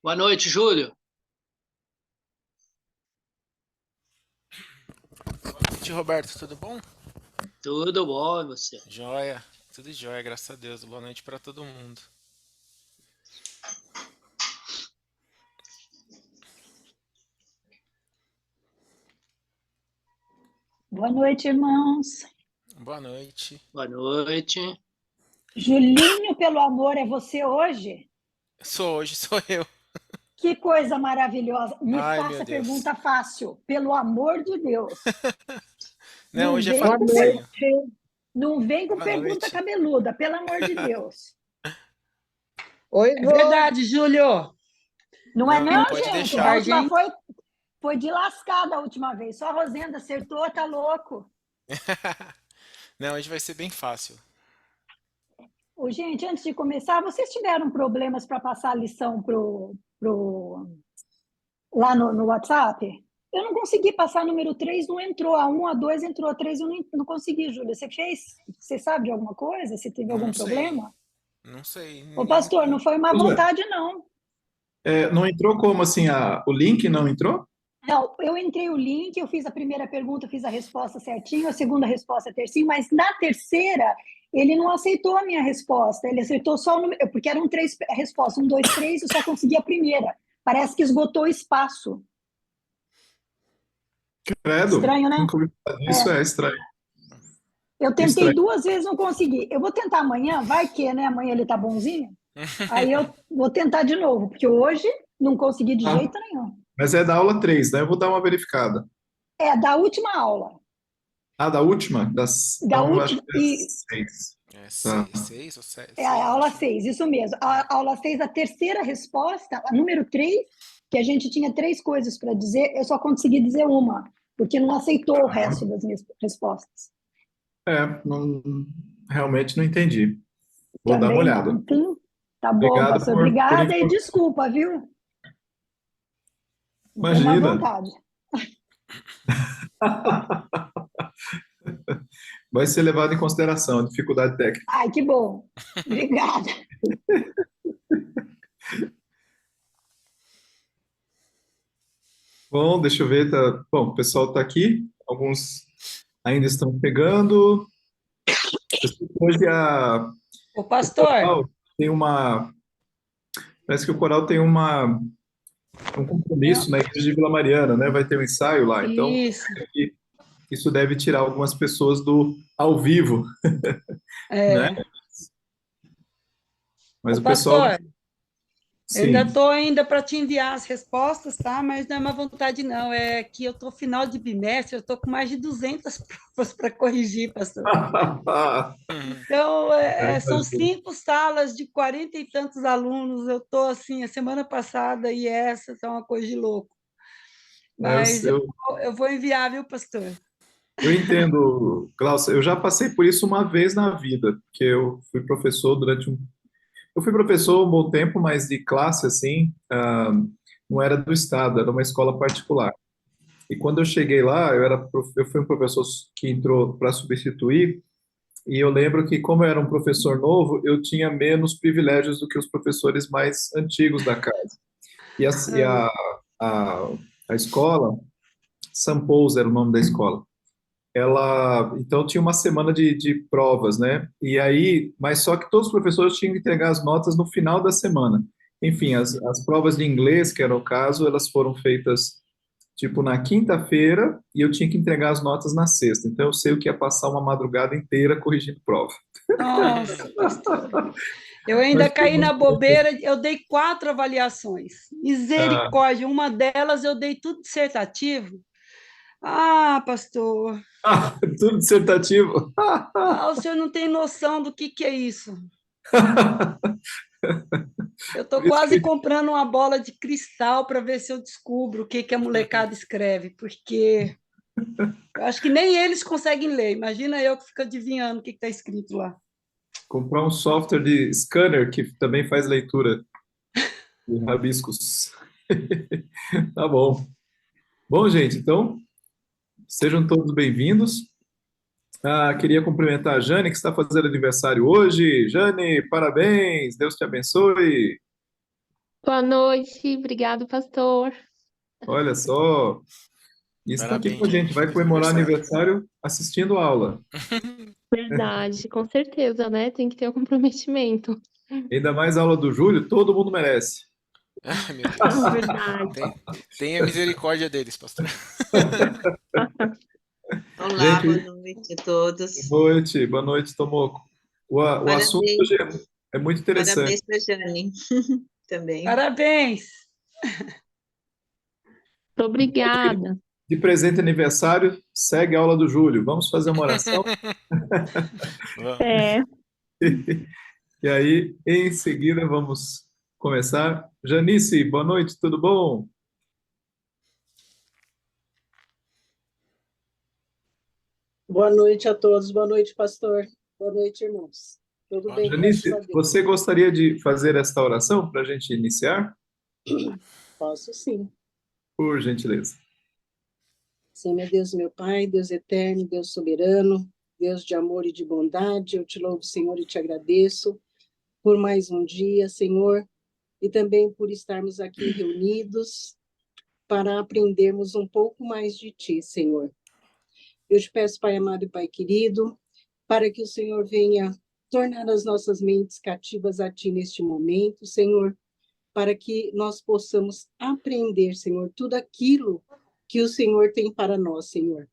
Boa noite, Júlio. Noite, Roberto, tudo bom? Tudo bom, e você? Joia, tudo jóia, graças a Deus. Boa noite pra todo mundo. Boa noite, irmãos. Boa noite. Boa noite. Julinho, pelo amor, é você hoje? Sou eu. Que coisa maravilhosa. Me Ai, meu faça Deus. pergunta fácil, pelo amor de Deus. Não, Não hoje é vem Boa com, noite. não vem com Boa pergunta noite. cabeluda, pelo amor de Deus. Oi, É vô. verdade, Júlio. Não é Não, não, pode gente? Da deixar. última Gente, foi de lascada a última vez. Só a Rosenda acertou, tá louco. Não, hoje vai ser bem fácil. Ô, gente, antes de começar, vocês tiveram problemas para passar a lição lá no WhatsApp? Eu não consegui passar número 3, não entrou. A um, a 2 entrou, a 3 eu não consegui, Júlia. Você fez? Você sabe de alguma coisa? Se teve algum Não sei. problema? Não sei. Ô, pastor, não foi má José, vontade, não. não entrou como assim? O link não entrou? Não, eu entrei o link, eu fiz a primeira pergunta, eu fiz a resposta certinho, a segunda resposta certinho, mas na terceira ele não aceitou a minha resposta, ele aceitou só o número, porque eram três respostas, um, dois, três, eu só consegui a primeira. Parece que esgotou o espaço. Credo, Estranho, né? nunca ouvi falar disso, É. é estranho. Eu tentei Estranho. 2 vezes, não consegui. Eu vou tentar amanhã, vai que, né? Amanhã ele tá bonzinho. Aí eu vou tentar de novo, porque hoje não consegui de Ah, jeito nenhum. mas é da aula 3, né? Eu vou dar uma verificada. É, da última aula. Ah, da última? Da Então, eu acho última. que é E 6. É Tá. seis ou sete? é a Seis, aula acho, né? 6, isso mesmo. É. A aula 6, a terceira resposta, a número 3, que a gente tinha 3 coisas para dizer, eu só consegui dizer uma, porque não aceitou o resto das minhas respostas. Realmente não entendi. Vou dar uma Também não. olhada. Enfim, tá bom, Obrigado pastor. por Obrigada e informar. desculpa, viu? Não foi má Imagina. vontade. Vai ser levado em consideração a dificuldade técnica. Ai, que bom. Obrigada. Bom, deixa eu ver. Bom, o pessoal está aqui. Alguns ainda estão pegando. Eu sei que hoje ô o pastor, coral tem uma. Parece que o coral tem um compromisso não, na igreja de Vila Mariana, né? Vai ter um ensaio lá. Então, isso, isso deve tirar algumas pessoas do ao vivo, né? é, Mas ô o pessoal, pastor, eu ainda sim. estou ainda para te enviar as respostas, tá? Mas não é má vontade, não, é que eu estou final de bimestre, eu estou com mais de 200 provas para corrigir, pastor. Uhum. Então, são Imagino. 5 salas de 40 e tantos alunos, eu estou assim, a semana passada e essa, tá uma coisa de louco. Mas eu, Eu, eu vou enviar, viu, pastor? eu entendo, Glaucia. Eu já passei por isso uma vez na vida, porque eu fui professor durante um. Eu fui professor um bom tempo, mas de classe, assim, não era do estado, era uma escola particular. E quando eu cheguei lá, eu fui um professor que entrou para substituir, e eu lembro que, como eu era um professor novo, eu tinha menos privilégios do que os professores mais antigos da casa. E a, a escola, Sampous era o nome da escola, ela, então tinha uma semana de provas, né? E aí, mas só que todos os professores tinham que entregar as notas no final da semana. Enfim, as provas de inglês, que era o caso, elas foram feitas tipo na quinta-feira e eu tinha que entregar as notas na sexta. Então eu sei o que ia passar uma madrugada inteira corrigindo prova. Nossa, pastor. Eu ainda Mas caí na bobeira, eu dei 4 avaliações. ah, Misericórdia, uma delas eu dei tudo dissertativo. Ah, pastor, tudo dissertativo. o senhor não tem noção do que é isso. Eu estou Por isso quase que comprando uma bola de cristal para ver se eu descubro o que a molecada escreve, porque eu acho que nem eles conseguem ler. Imagina eu que fico adivinhando o que está escrito lá. comprar um software de scanner que também faz leitura de rabiscos. Tá bom. Bom, gente, então sejam todos bem-vindos. Queria cumprimentar a Jane, que está fazendo aniversário hoje. Jane, parabéns, Deus te abençoe. Boa noite, obrigado, pastor. Olha só, isso está aqui Parabéns, com a gente. gente. Vai Feliz comemorar aniversário. aniversário assistindo a aula. Verdade, com certeza, né? Tem que ter o comprometimento. Ainda mais a aula do Júlio, todo mundo merece. Ai, meu Deus. Verdade. Tenha misericórdia deles, pastor. Olá, boa Gente, noite a todos. boa noite, Tomoko. O assunto Parabéns, hoje é muito interessante. parabéns para a Jane também. Parabéns! Muito obrigada. De presente aniversário, segue a aula do Júlio. Vamos fazer uma oração? Vamos. É, E aí, em seguida, vamos começar. Janice, boa noite, tudo bom? Boa noite a todos, boa noite, pastor. Boa noite, irmãos. Tudo Boa bem, noite. graças a Janice, Deus. você gostaria de fazer esta oração para a gente iniciar? Posso sim. Por gentileza. Senhor, meu Deus, meu Pai, Deus eterno, Deus soberano, Deus de amor e de bondade, eu te louvo, Senhor, e te agradeço por mais um dia, Senhor, e também por estarmos aqui reunidos para aprendermos um pouco mais de Ti, Senhor. Eu te peço, Pai amado e Pai querido, para que o Senhor venha tornar as nossas mentes cativas a Ti neste momento, Senhor, para que nós possamos aprender, Senhor, tudo aquilo que o Senhor tem para nós, Senhor.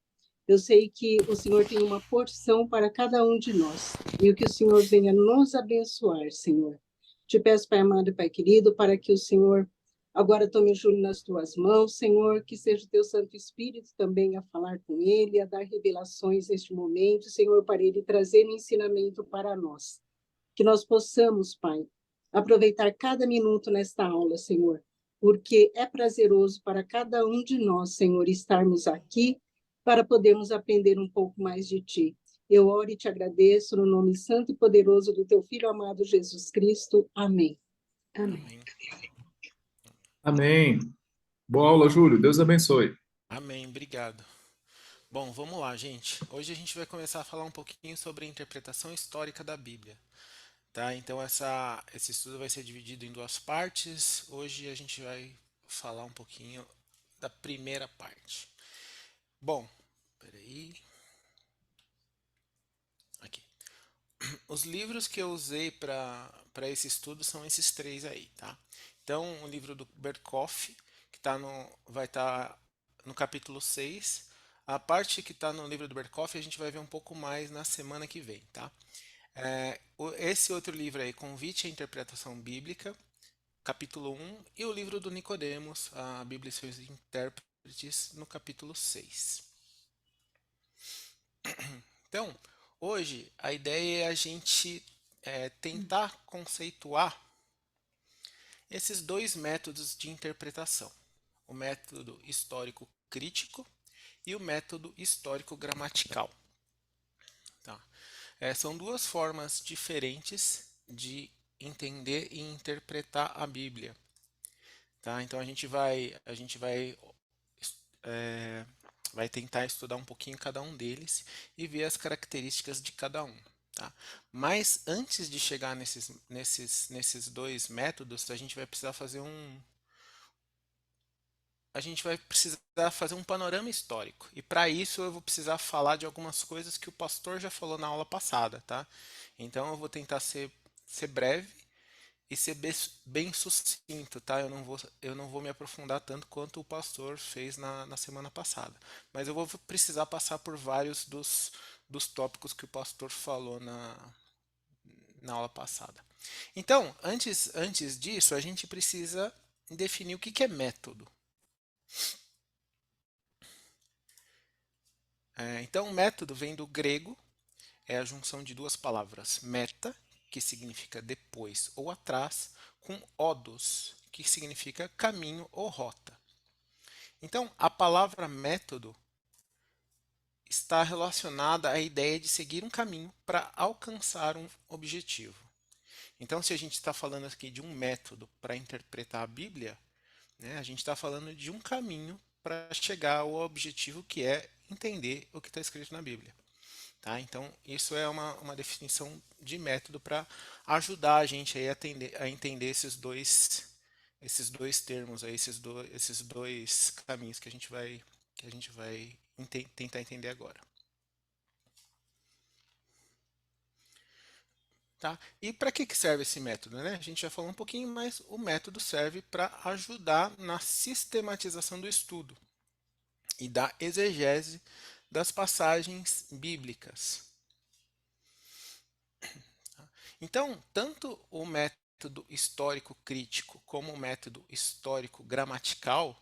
Eu sei que o Senhor tem uma porção para cada um de nós, e o que o Senhor venha nos abençoar, Senhor. Te peço, Pai amado e Pai querido, para que o Senhor agora tome o Júlio nas tuas mãos, Senhor, que seja o teu Santo Espírito também a falar com ele, a dar revelações neste momento, Senhor, para ele trazer ensinamento para nós. Que nós possamos, Pai, aproveitar cada minuto nesta aula, Senhor, porque é prazeroso para cada um de nós, Senhor, estarmos aqui para podermos aprender um pouco mais de Ti. Eu oro e te agradeço no nome santo e poderoso do Teu Filho amado Jesus Cristo. Amém. Amém. Amém. Amém. Boa aula, Júlio. Deus abençoe. Amém, obrigado. Bom, vamos lá, gente. Hoje a gente vai começar a falar um pouquinho sobre a interpretação histórica da Bíblia. Tá? Então esse estudo vai ser dividido em duas partes. Hoje a gente vai falar um pouquinho da primeira parte. Bom, peraí. Aqui. Os livros que eu usei para esse estudo são esses três aí, tá? Então, o livro do Berkhoff, que vai estar no capítulo 6. A parte que está no livro do Berkhoff a gente vai ver um pouco mais na semana que vem, tá? Esse outro livro aí, Convite à Interpretação Bíblica, capítulo 1, e o livro do Nicodemos, a Bíblia e seus intérpretes, no capítulo 6. Então, hoje a ideia é a gente tentar conceituar esses dois métodos de interpretação, o método histórico crítico e o método histórico gramatical. Tá? São duas formas diferentes de entender e interpretar a Bíblia. Tá? Então a gente vai tentar estudar um pouquinho cada um deles e ver as características de cada um. Tá? Mas antes de chegar nesses dois métodos, a gente vai precisar fazer um panorama histórico. E para isso eu vou precisar falar de algumas coisas que o pastor já falou na aula passada. Tá? Então eu vou tentar ser breve e ser bem sucinto, tá? Eu não vou me aprofundar tanto quanto o pastor fez na semana passada. Mas eu vou precisar passar por vários dos tópicos que o pastor falou na aula passada. Então, antes disso, a gente precisa definir o que é método. Então, método vem do grego, é a junção de duas palavras, meta, que significa depois ou atrás, com odos, que significa caminho ou rota. Então, a palavra método está relacionada à ideia de seguir um caminho para alcançar um objetivo. Então, se a gente está falando aqui de um método para interpretar a Bíblia, né, a gente está falando de um caminho para chegar ao objetivo que é entender o que está escrito na Bíblia. Tá? Então, isso é uma definição de método para ajudar a gente aí a entender esses dois termos aí, esses dois caminhos que a gente vai tentar entender agora. Tá? E para que serve esse método, né? A gente já falou um pouquinho, mas o método serve para ajudar na sistematização do estudo e da exegese das passagens bíblicas. Então, tanto o método histórico crítico como o método histórico gramatical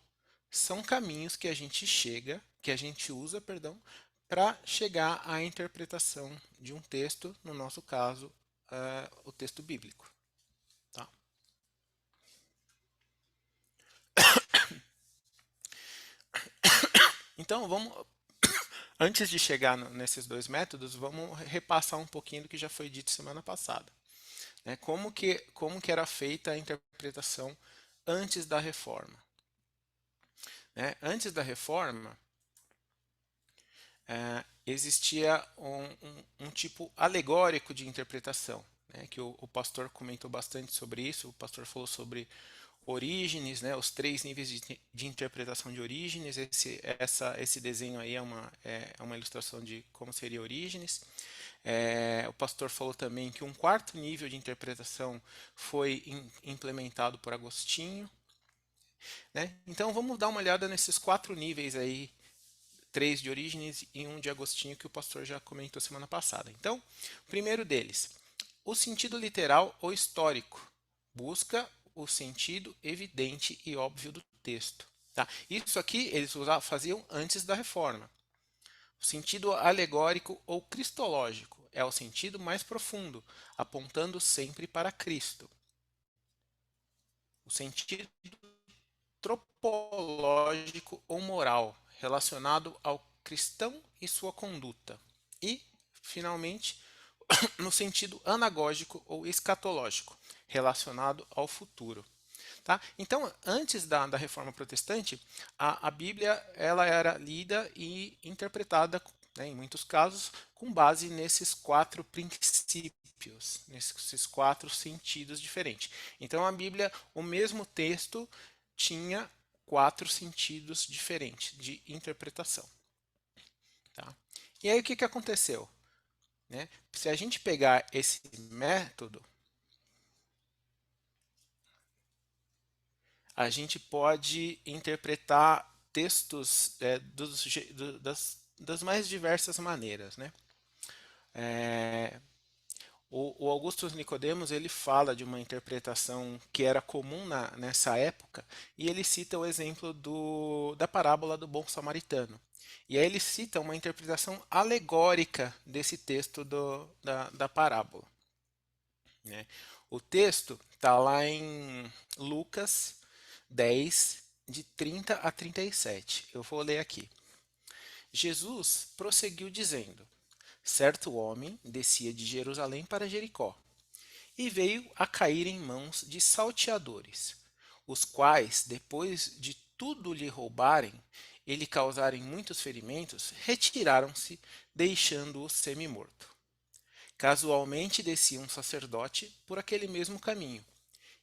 são caminhos que a gente usa, perdão, para chegar à interpretação de um texto, no nosso caso, o texto bíblico. Tá? Então, antes de chegar nesses dois métodos, vamos repassar um pouquinho do que já foi dito semana passada. Né? Como que era feita a interpretação antes da reforma? Né? Antes da reforma, existia um tipo alegórico de interpretação, né? Que o pastor comentou bastante sobre isso. O pastor falou sobre Orígenes, né? Os 3 níveis de interpretação de Orígenes. Esse desenho aí é uma ilustração de como seria Orígenes. O pastor falou também que um 4º nível de interpretação foi implementado por Agostinho. Né? Então vamos dar uma olhada nesses 4 níveis aí, 3 de Orígenes e 1 de Agostinho, que o pastor já comentou semana passada. Então, o primeiro deles, o sentido literal ou histórico, busca o sentido evidente e óbvio do texto. Tá? Isso aqui eles faziam antes da reforma. O sentido alegórico ou cristológico é o sentido mais profundo, apontando sempre para Cristo. O sentido tropológico ou moral, relacionado ao cristão e sua conduta. E, finalmente, no sentido anagógico ou escatológico, relacionado ao futuro. Tá? Então, antes da Reforma Protestante, a Bíblia ela era lida e interpretada, né, em muitos casos, com base nesses 4 princípios, nesses 4 sentidos diferentes. Então, a Bíblia, o mesmo texto, tinha 4 sentidos diferentes de interpretação. Tá? E aí, o que aconteceu? Né? Se a gente pegar esse método, a gente pode interpretar textos das mais diversas maneiras. Né? O Augusto Nicodemos ele fala de uma interpretação que era comum nessa época, e ele cita o exemplo da parábola do bom samaritano. E aí ele cita uma interpretação alegórica desse texto da parábola. Né? O texto está lá em Lucas 10, de 30 a 37. Eu vou ler aqui. Jesus prosseguiu dizendo: certo homem descia de Jerusalém para Jericó, e veio a cair em mãos de salteadores, os quais, depois de tudo lhe roubarem e lhe causarem muitos ferimentos, retiraram-se, deixando-o semi-morto. Casualmente descia um sacerdote por aquele mesmo caminho,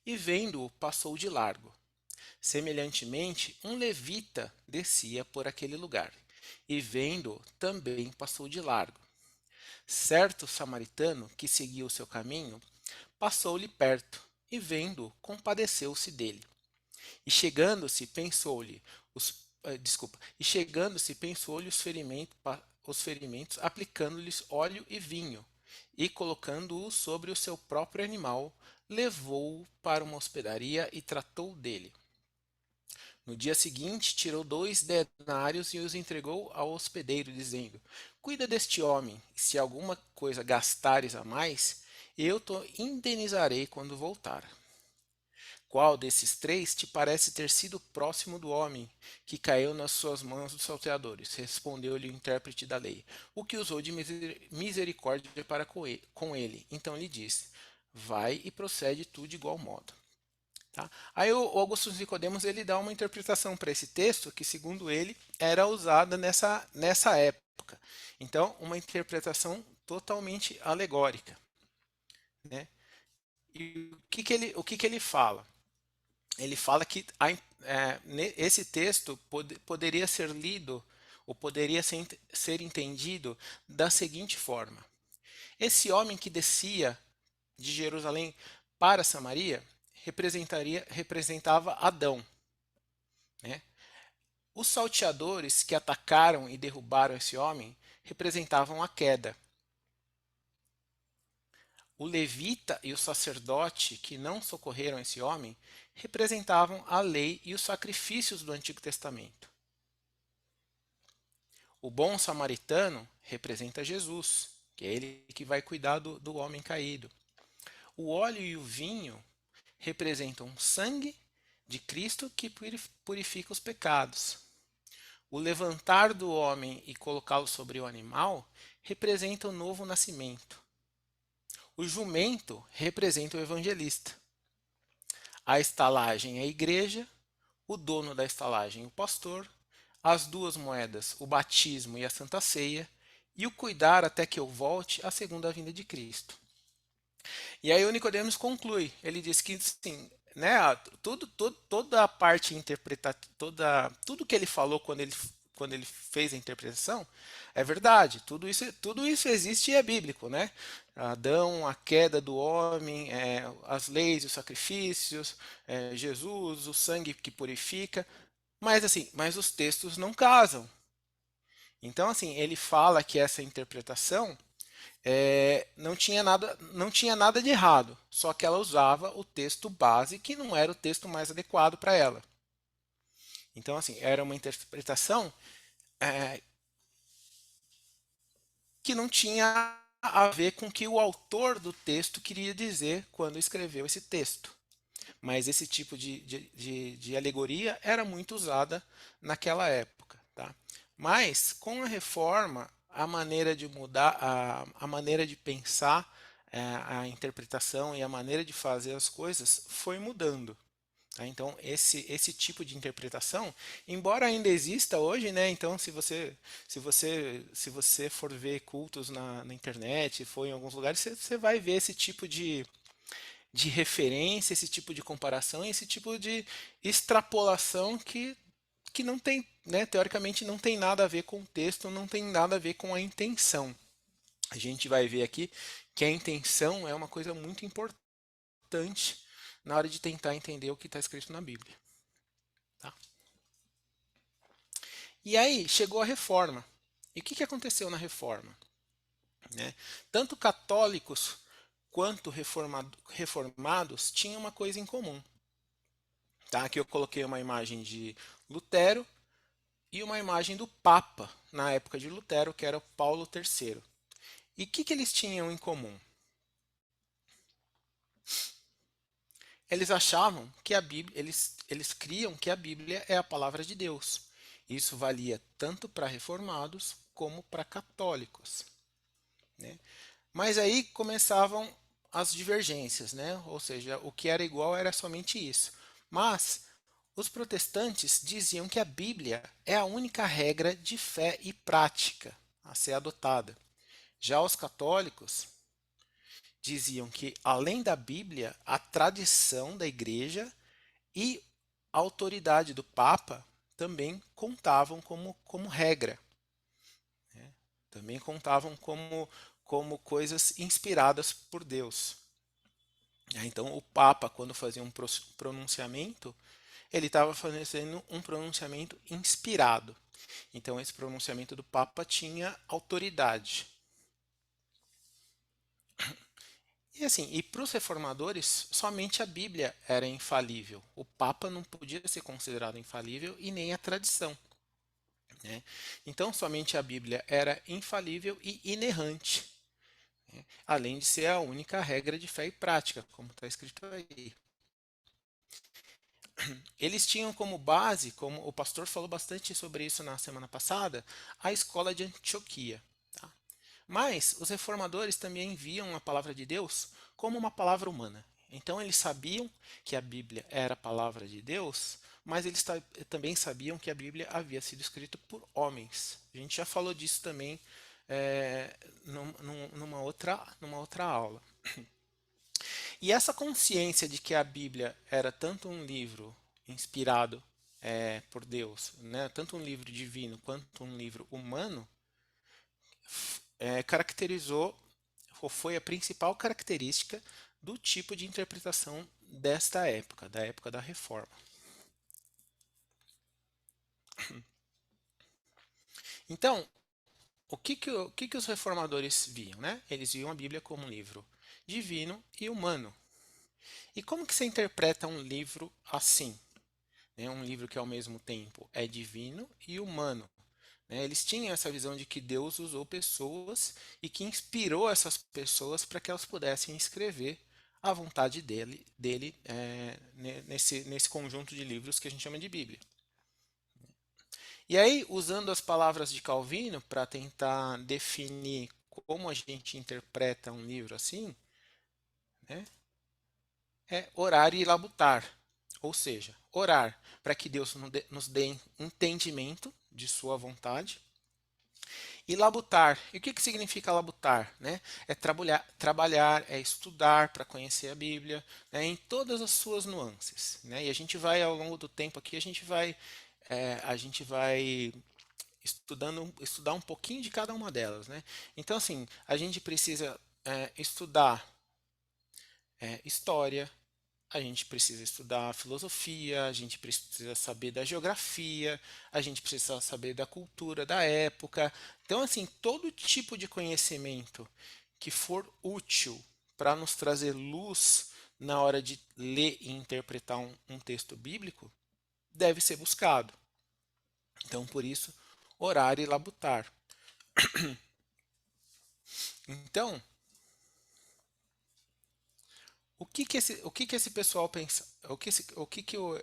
e vendo-o passou de largo. Semelhantemente, um levita descia por aquele lugar, e vendo-o também passou de largo. Certo samaritano que seguia o seu caminho passou-lhe perto, e vendo-o compadeceu-se dele. E chegando-se pensou-lhe os ferimentos, aplicando-lhes óleo e vinho, e colocando-o sobre o seu próprio animal, levou-o para uma hospedaria e tratou dele. No dia seguinte, tirou 2 denários e os entregou ao hospedeiro, dizendo: cuida deste homem, e se alguma coisa gastares a mais, eu te indenizarei quando voltar. Qual desses 3 te parece ter sido próximo do homem que caiu nas suas mãos dos salteadores? Respondeu-lhe o intérprete da lei: o que usou de misericórdia para com ele. Então lhe disse: vai e procede tu de igual modo. Tá? Aí o Augusto Nicodemos ele dá uma interpretação para esse texto que, segundo ele, era usada nessa época. Então, uma interpretação totalmente alegórica. Né? E o que ele fala? ele fala que esse texto poderia ser lido ou poderia ser entendido da seguinte forma: esse homem que descia de Jerusalém para Samaria representava Adão, né? Os salteadores que atacaram e derrubaram esse homem representavam a queda. O levita e o sacerdote que não socorreram esse homem representavam a lei e os sacrifícios do Antigo Testamento. O bom samaritano representa Jesus, que é ele que vai cuidar do homem caído. O óleo e o vinho representam o sangue de Cristo que purifica os pecados. O levantar do homem e colocá-lo sobre o animal representa o novo nascimento. O jumento representa o evangelista. A estalagem é a igreja, o dono da estalagem o pastor, as duas moedas, o batismo e a santa ceia, e o cuidar até que eu volte, a segunda vinda de Cristo. E aí o Nicodemos conclui, ele diz que sim, né, toda a parte interpretativa, tudo que ele falou quando ele fez a interpretação é verdade, tudo isso existe e é bíblico, né? Adão, a queda do homem, as leis, os sacrifícios, Jesus, o sangue que purifica, mas os textos não casam. Então assim, ele fala que essa interpretação não tinha nada de errado, só que ela usava o texto base que não era o texto mais adequado para ela. Então, assim, era uma interpretação que não tinha a ver com o que o autor do texto queria dizer quando escreveu esse texto. Mas esse tipo de alegoria era muito usada naquela época. Tá? Mas, com a reforma, a maneira de mudar, a maneira de pensar a interpretação e a maneira de fazer as coisas foi mudando. Tá? Então, esse tipo de interpretação, embora ainda exista hoje, né? Então, se você for ver cultos na internet, for em alguns lugares, você vai ver esse tipo de referência, esse tipo de comparação, esse tipo de extrapolação que não tem, né, teoricamente não tem nada a ver com o texto, não tem nada a ver com a intenção. A gente vai ver aqui que a intenção é uma coisa muito importante na hora de tentar entender o que está escrito na Bíblia. Tá? E aí chegou a reforma. E o que aconteceu na reforma? Né? Tanto católicos quanto reformados tinham uma coisa em comum. Tá? Aqui eu coloquei uma imagem de Lutero e uma imagem do Papa, na época de Lutero, que era Paulo III. E o que eles tinham em comum? Eles achavam que a Bíblia, eles criam que a Bíblia é a palavra de Deus. Isso valia tanto para reformados como para católicos. Né? Mas aí começavam as divergências, né? Ou seja, o que era igual era somente isso. Mas os protestantes diziam que a Bíblia é a única regra de fé e prática a ser adotada. Já os católicos diziam que, além da Bíblia, a tradição da igreja e a autoridade do Papa também contavam como regra. Né? Também contavam como coisas inspiradas por Deus. Então, o Papa, quando fazia um pronunciamento, ele estava fazendo um pronunciamento inspirado. Então, esse pronunciamento do Papa tinha autoridade. E assim, e para os reformadores, somente a Bíblia era infalível. O Papa não podia ser considerado infalível e nem a tradição. Né? Então, somente a Bíblia era infalível e inerrante, né? Além de ser a única regra de fé e prática, como está escrito aí. Eles tinham como base, como o pastor falou bastante sobre isso na semana passada, a escola de Antioquia. Tá? Mas os reformadores também viam a palavra de Deus como uma palavra humana. Então eles sabiam que a Bíblia era a palavra de Deus, mas eles também sabiam que a Bíblia havia sido escrita por homens. A gente já falou disso também numa outra aula. E essa consciência de que a Bíblia era tanto um livro inspirado por Deus, né, tanto um livro divino quanto um livro humano, caracterizou, ou foi a principal característica do tipo de interpretação desta época, da época da Reforma. Então, o que os reformadores viam, né? Eles viam a Bíblia como um livro divino e humano. E como que se interpreta um livro assim? Né? Um livro que ao mesmo tempo é divino e humano. Né? Eles tinham essa visão de que Deus usou pessoas e que inspirou essas pessoas para que elas pudessem escrever a vontade dele nesse conjunto de livros que a gente chama de Bíblia. E aí, usando as palavras de Calvino para tentar definir como a gente interpreta um livro assim, né, é orar e labutar. Ou seja, orar para que Deus nos dê entendimento de sua vontade. E labutar. E o que significa labutar? Né? É trabalhar, é estudar para conhecer a Bíblia, né, em todas as suas nuances. Né? E a gente vai, ao longo do tempo aqui, a gente vai estudar um pouquinho de cada uma delas. Né? Então, assim, a gente precisa estudar história, a gente precisa estudar filosofia, a gente precisa saber da geografia, a gente precisa saber da cultura da época. Então, assim, todo tipo de conhecimento que for útil para nos trazer luz na hora de ler e interpretar um texto bíblico deve ser buscado. Então, por isso, orar e labutar. Então, o que esse pessoal pensa?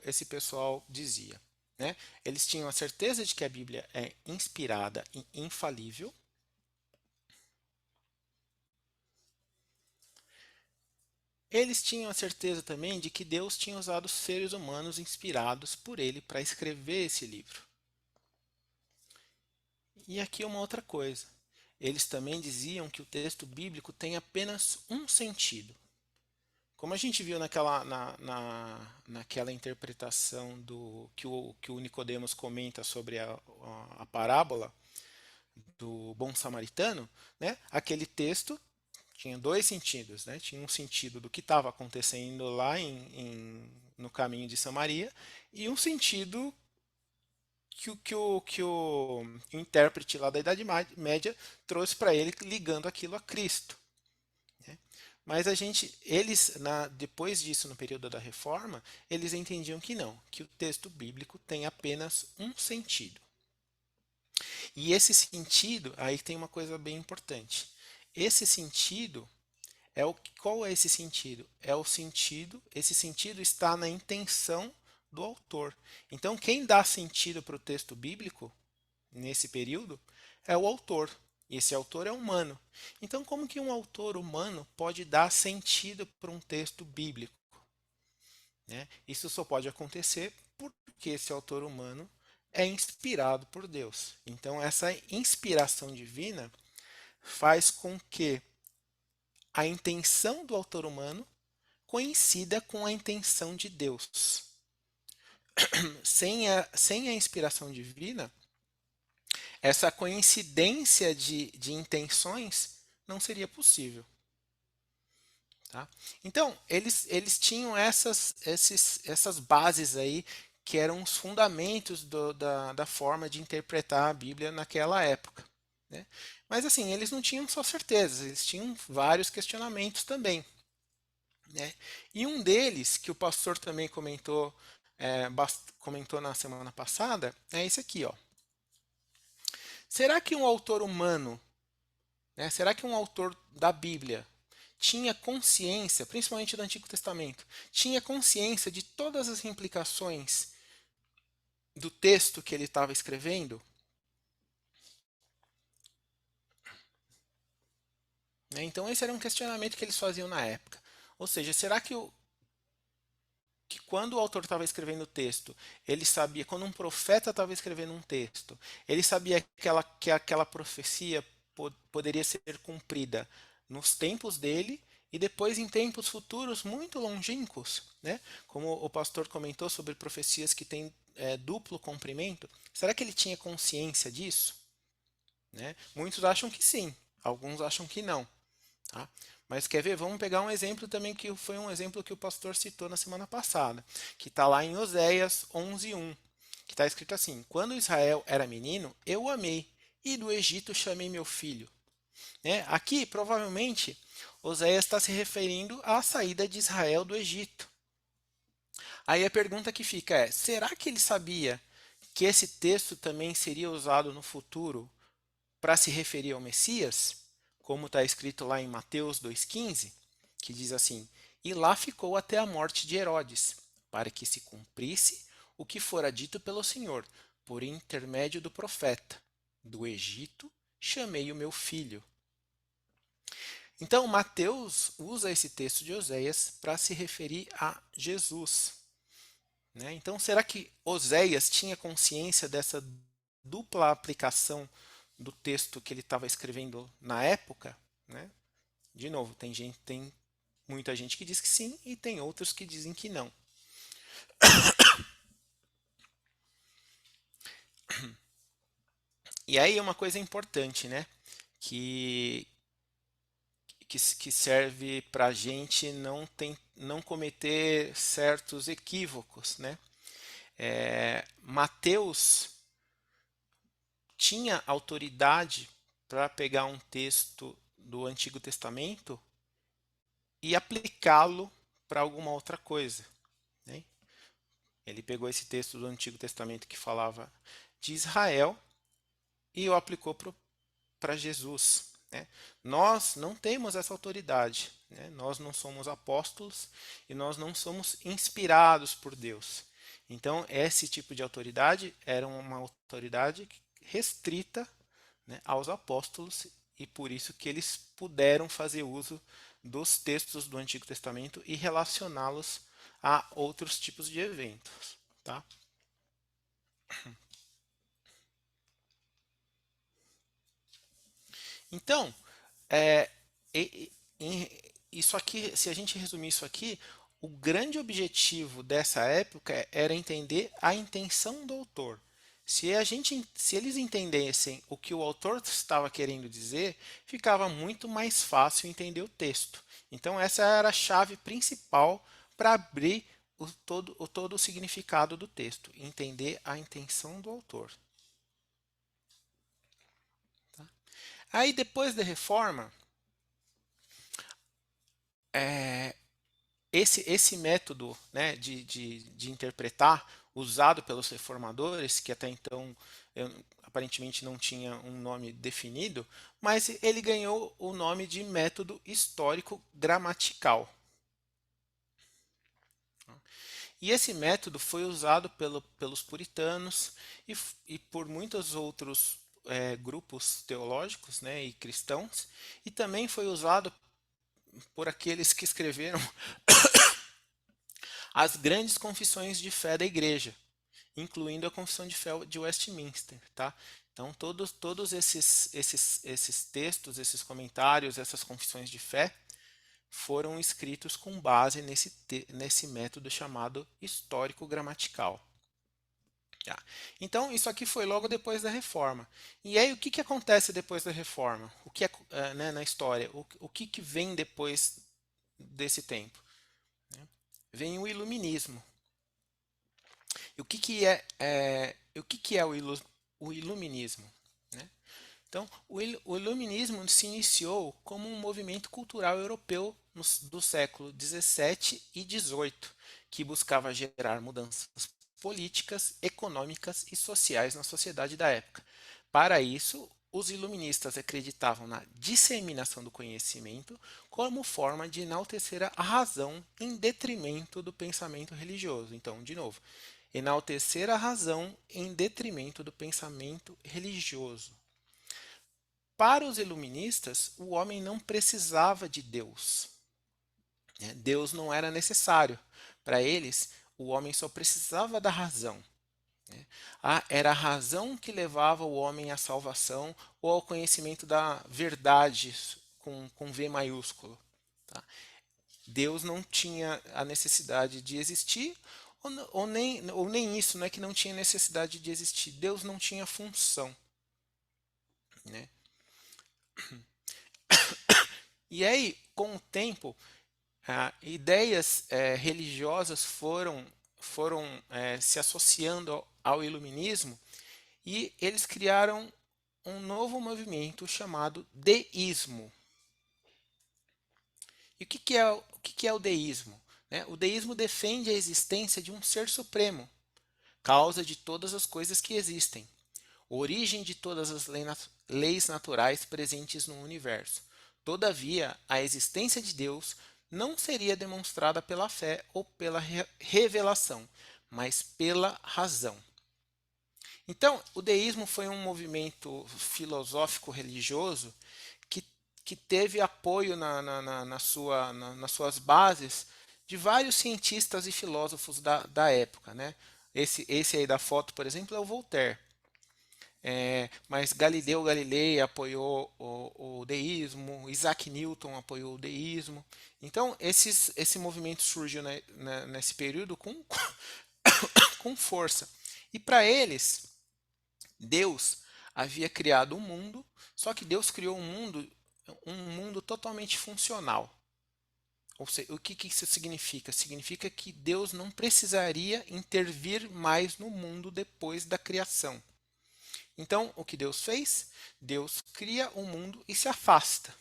Esse pessoal dizia? Né? Eles tinham a certeza de que a Bíblia é inspirada e infalível. Eles tinham a certeza também de que Deus tinha usado seres humanos inspirados por ele para escrever esse livro. E aqui uma outra coisa. Eles também diziam que o texto bíblico tem apenas um sentido. Como a gente viu naquela interpretação que o Nicodemos comenta sobre a parábola do bom samaritano, né? Aquele texto tinha dois sentidos. Né? Tinha um sentido do que estava acontecendo lá no caminho de Samaria e um sentido que o intérprete lá da Idade Média trouxe para ele, ligando aquilo a Cristo. Né? Mas depois disso, no período da Reforma, eles entendiam que não, que o texto bíblico tem apenas um sentido. E esse sentido, aí tem uma coisa bem importante. Esse sentido qual é esse sentido? Esse sentido está na intenção do autor. Então, quem dá sentido para o texto bíblico nesse período é o autor. E esse autor é humano. Então, como que um autor humano pode dar sentido para um texto bíblico? Né? Isso só pode acontecer porque esse autor humano é inspirado por Deus. Então, essa inspiração divina faz com que a intenção do autor humano coincida com a intenção de Deus. Sem a inspiração divina, essa coincidência de intenções não seria possível. Tá? Então, eles tinham essas bases aí, que eram os fundamentos da forma de interpretar a Bíblia naquela época. Né? Mas assim, eles não tinham só certezas, eles tinham vários questionamentos também. Né? E um deles, que o pastor também comentou na semana passada, é esse aqui. Ó. Será que um autor humano, né, será que um autor da Bíblia tinha consciência, principalmente do Antigo Testamento, tinha consciência de todas as implicações do texto que ele estava escrevendo? Né? Então esse era um questionamento que eles faziam na época. Ou seja, será que quando o autor estava escrevendo o texto, ele sabia, quando um profeta estava escrevendo um texto, ele sabia que aquela profecia poderia ser cumprida nos tempos dele e depois em tempos futuros muito longínquos, né? Como o pastor comentou sobre profecias que têm duplo cumprimento, será que ele tinha consciência disso? Né? Muitos acham que sim, alguns acham que não. Tá? Mas quer ver? Vamos pegar um exemplo também que foi um exemplo que o pastor citou na semana passada, que está lá em Oséias 11:1, que está escrito assim: Quando Israel era menino, eu o amei, e do Egito chamei meu filho. Né? Aqui, provavelmente, Oséias está se referindo à saída de Israel do Egito. Aí a pergunta que fica é: será que ele sabia que esse texto também seria usado no futuro para se referir ao Messias? Como está escrito lá em Mateus 2,15, que diz assim: E lá ficou até a morte de Herodes, para que se cumprisse o que fora dito pelo Senhor, por intermédio do profeta: Do Egito chamei o meu filho. Então, Mateus usa esse texto de Oséias para se referir a Jesus. Né? Então, será que Oséias tinha consciência dessa dupla aplicação do texto que ele estava escrevendo na época? Né? De novo, tem muita gente que diz que sim e tem outros que dizem que não. E aí uma coisa importante, né? Que serve para a gente não cometer certos equívocos, né? Mateus tinha autoridade para pegar um texto do Antigo Testamento e aplicá-lo para alguma outra coisa. Né? Ele pegou esse texto do Antigo Testamento que falava de Israel e o aplicou para Jesus. Né? Nós não temos essa autoridade. Né? Nós não somos apóstolos e nós não somos inspirados por Deus. Então, esse tipo de autoridade era uma autoridade restrita, né, aos apóstolos, e por isso que eles puderam fazer uso dos textos do Antigo Testamento e relacioná-los a outros tipos de eventos. Tá? Então, isso aqui, se a gente resumir isso aqui, o grande objetivo dessa época era entender a intenção do autor. Se eles entendessem o que o autor estava querendo dizer, ficava muito mais fácil entender o texto. Então essa era a chave principal para abrir todo o significado do texto, entender a intenção do autor. Tá? Aí depois da reforma, esse método, né, de interpretar usado pelos reformadores, que até então aparentemente não tinha um nome definido, mas ele ganhou o nome de método histórico gramatical. E esse método foi usado pelos puritanos e por muitos outros grupos teológicos, né, e cristãos, e também foi usado por aqueles que escreveram as grandes confissões de fé da igreja, incluindo a Confissão de Fé de Westminster. Tá? Então, todos esses textos, esses comentários, essas confissões de fé foram escritos com base nesse método chamado histórico-gramatical. Tá? Então, isso aqui foi logo depois da Reforma. E aí, o que acontece depois da Reforma? O que né, na história? O que vem depois desse tempo? Vem o Iluminismo. E o que é o Iluminismo? Né? Então, o Iluminismo se iniciou como um movimento cultural europeu do século XVII e XVIII, que buscava gerar mudanças políticas, econômicas e sociais na sociedade da época. Para isso, os iluministas acreditavam na disseminação do conhecimento como forma de enaltecer a razão em detrimento do pensamento religioso. Então, de novo, enaltecer a razão em detrimento do pensamento religioso. Para os iluministas, o homem não precisava de Deus. Deus não era necessário. Para eles, o homem só precisava da razão. Era a razão que levava o homem à salvação ou ao conhecimento da verdade com V maiúsculo. tá? Deus não tinha a necessidade de existir, ou nem isso, não é que não tinha necessidade de existir, Deus não tinha função, né? E aí, com o tempo, ideias religiosas foram se associando ao iluminismo, e eles criaram um novo movimento chamado deísmo. E o que é o deísmo? Né? O deísmo defende a existência de um ser supremo, causa de todas as coisas que existem, origem de todas as leis naturais presentes no universo. Todavia, a existência de Deus não seria demonstrada pela fé ou pela revelação, mas pela razão. Então, o deísmo foi um movimento filosófico religioso que teve apoio nas suas bases de vários cientistas e filósofos da época, né? Esse aí da foto, por exemplo, é o Voltaire. Mas Galileu Galilei apoiou o deísmo, Isaac Newton apoiou o deísmo. Então, esse movimento surgiu nesse período com força. E para eles, Deus havia criado um mundo, só que Deus criou um mundo totalmente funcional. Ou seja, o que isso significa? Significa que Deus não precisaria intervir mais no mundo depois da criação. Então, o que Deus fez? Deus cria o mundo e se afasta.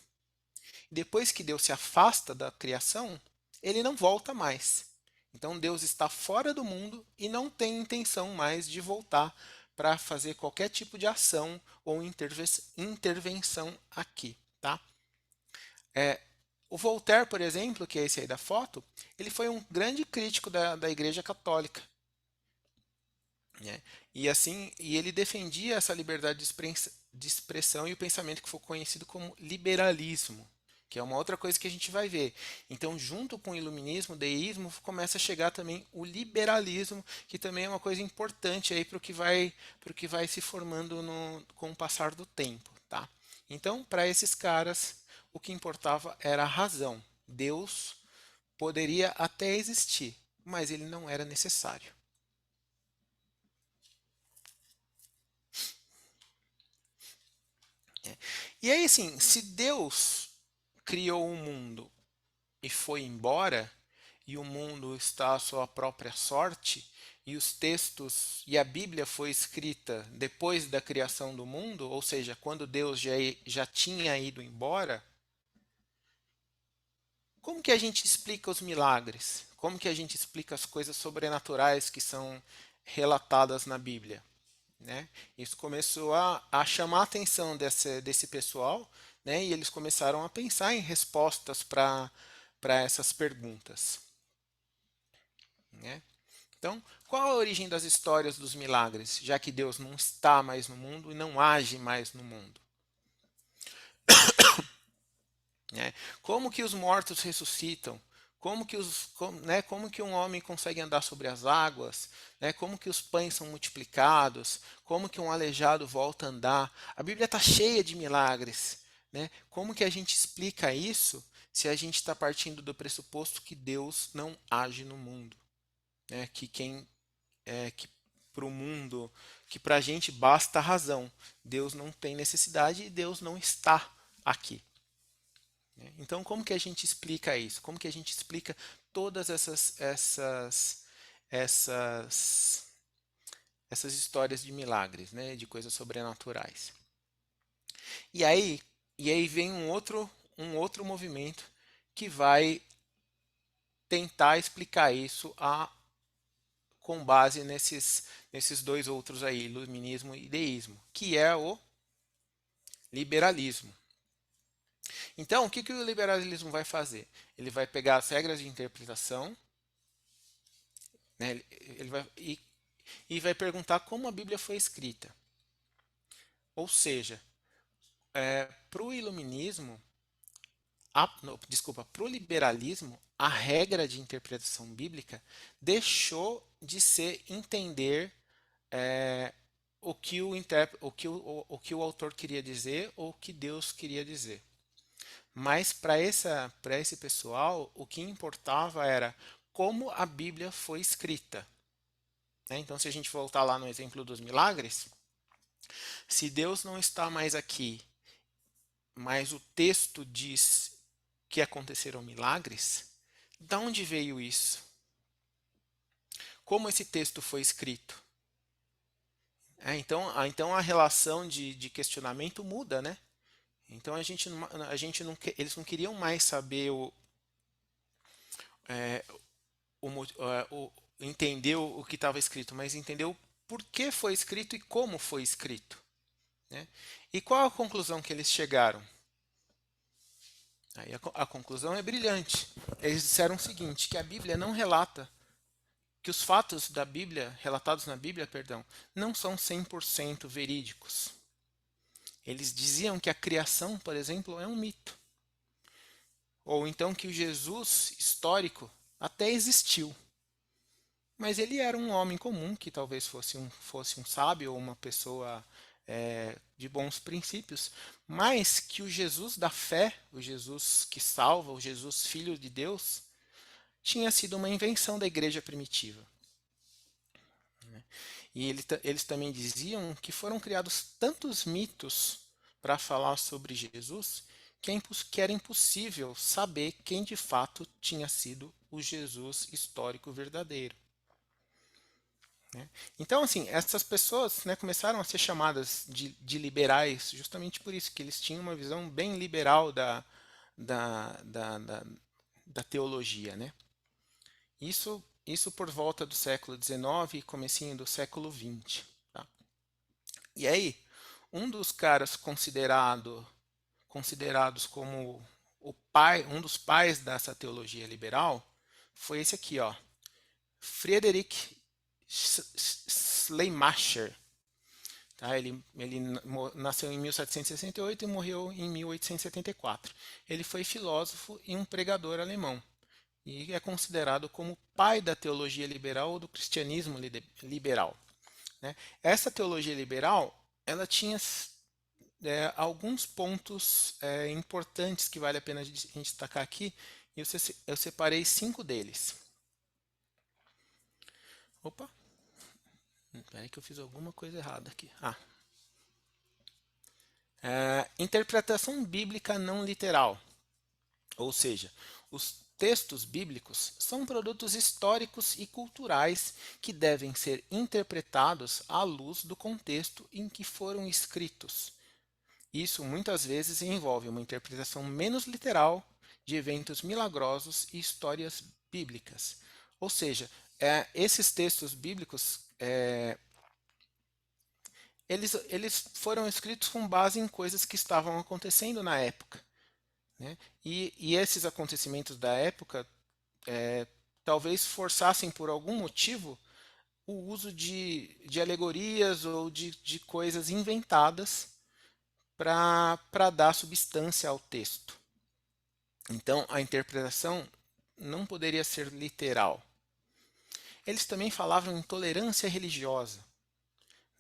Depois que Deus se afasta da criação, ele não volta mais. Então, Deus está fora do mundo e não tem intenção mais de voltar para fazer qualquer tipo de ação ou intervenção aqui, tá? O Voltaire, por exemplo, que é esse aí da foto, ele foi um grande crítico da Igreja Católica, né? E ele defendia essa liberdade de expressão e o pensamento que foi conhecido como liberalismo, que é uma outra coisa que a gente vai ver. Então, junto com o iluminismo, o deísmo, começa a chegar também o liberalismo, que também é uma coisa importante aí para o que vai se formando com o passar do tempo, tá? Então, para esses caras, o que importava era a razão. Deus poderia até existir, mas ele não era necessário. E aí, assim, se Deus criou um mundo e foi embora, e o mundo está à sua própria sorte, e os textos e a Bíblia foi escrita depois da criação do mundo, ou seja, quando Deus já tinha ido embora, como que a gente explica os milagres? Como que a gente explica as coisas sobrenaturais que são relatadas na Bíblia? Né? Isso começou a chamar a atenção desse pessoal, né? E eles começaram a pensar em respostas para essas perguntas, né? Então, qual a origem das histórias dos milagres, já que Deus não está mais no mundo e não age mais no mundo? Né? Como que os mortos ressuscitam? Como que um homem consegue andar sobre as águas? Né? Como que os pães são multiplicados? Como que um aleijado volta a andar? A Bíblia está cheia de milagres. Né? Como que a gente explica isso se a gente está partindo do pressuposto que Deus não age no mundo? Né? Que para o mundo, que para a gente basta a razão. Deus não tem necessidade e Deus não está aqui. Então, como que a gente explica isso? Como que a gente explica todas essas histórias de milagres, né? De coisas sobrenaturais? E aí vem um outro movimento que vai tentar explicar isso com base nesses dois outros aí, iluminismo e deísmo, que é o liberalismo. Então, o que o liberalismo vai fazer? Ele vai pegar as regras de interpretação, né, e vai perguntar como a Bíblia foi escrita. Ou seja, para o iluminismo, para o liberalismo, a regra de interpretação bíblica deixou de ser entender o que o autor queria dizer ou o que Deus queria dizer. Mas para esse pessoal, o que importava era como a Bíblia foi escrita, né? Então, se a gente voltar lá no exemplo dos milagres, se Deus não está mais aqui, mas o texto diz que aconteceram milagres, da onde veio isso? Como esse texto foi escrito? Então a relação de questionamento muda, né? Então a gente não, eles não queriam mais saber é, entender o que estava escrito, mas entender o porquê foi escrito e como foi escrito, né? E qual a conclusão que eles chegaram? Aí a conclusão é brilhante. Eles disseram o seguinte, que a Bíblia não relata, que os fatos da Bíblia, relatados na Bíblia, perdão, não são 100% verídicos. Eles diziam que a criação, por exemplo, é um mito. Ou então que o Jesus histórico até existiu. Mas ele era um homem comum, que talvez fosse um sábio ou uma pessoa de bons princípios, mas que o Jesus da fé, o Jesus que salva, o Jesus Filho de Deus, tinha sido uma invenção da igreja primitiva. E eles também diziam que foram criados tantos mitos para falar sobre Jesus que era impossível saber quem de fato tinha sido o Jesus histórico verdadeiro, né? Então, assim, essas pessoas, né, começaram a ser chamadas de liberais justamente por isso, que eles tinham uma visão bem liberal da, da, da, da teologia, né? Isso por volta do século XIX e comecinho do século XX. Tá? E aí, um dos caras considerados como um dos pais dessa teologia liberal foi esse aqui, ó, Friedrich Schleiermacher. Tá? Ele nasceu em 1768 e morreu em 1874. Ele foi filósofo e um pregador alemão. E é considerado como o pai da teologia liberal ou do cristianismo liberal, né? Essa teologia liberal, ela tinha alguns pontos importantes que vale a pena a gente destacar aqui, e eu separei 5 deles. Opa, espera aí que eu fiz alguma coisa errada aqui. Interpretação bíblica não literal, ou seja, os textos bíblicos são produtos históricos e culturais que devem ser interpretados à luz do contexto em que foram escritos. Isso muitas vezes envolve uma interpretação menos literal de eventos milagrosos e histórias bíblicas. Ou seja, esses textos bíblicos eles foram escritos com base em coisas que estavam acontecendo na época, né? E esses acontecimentos da época talvez forçassem por algum motivo o uso de alegorias ou de coisas inventadas para dar substância ao texto. Então, a interpretação não poderia ser literal. Eles também falavam em tolerância religiosa,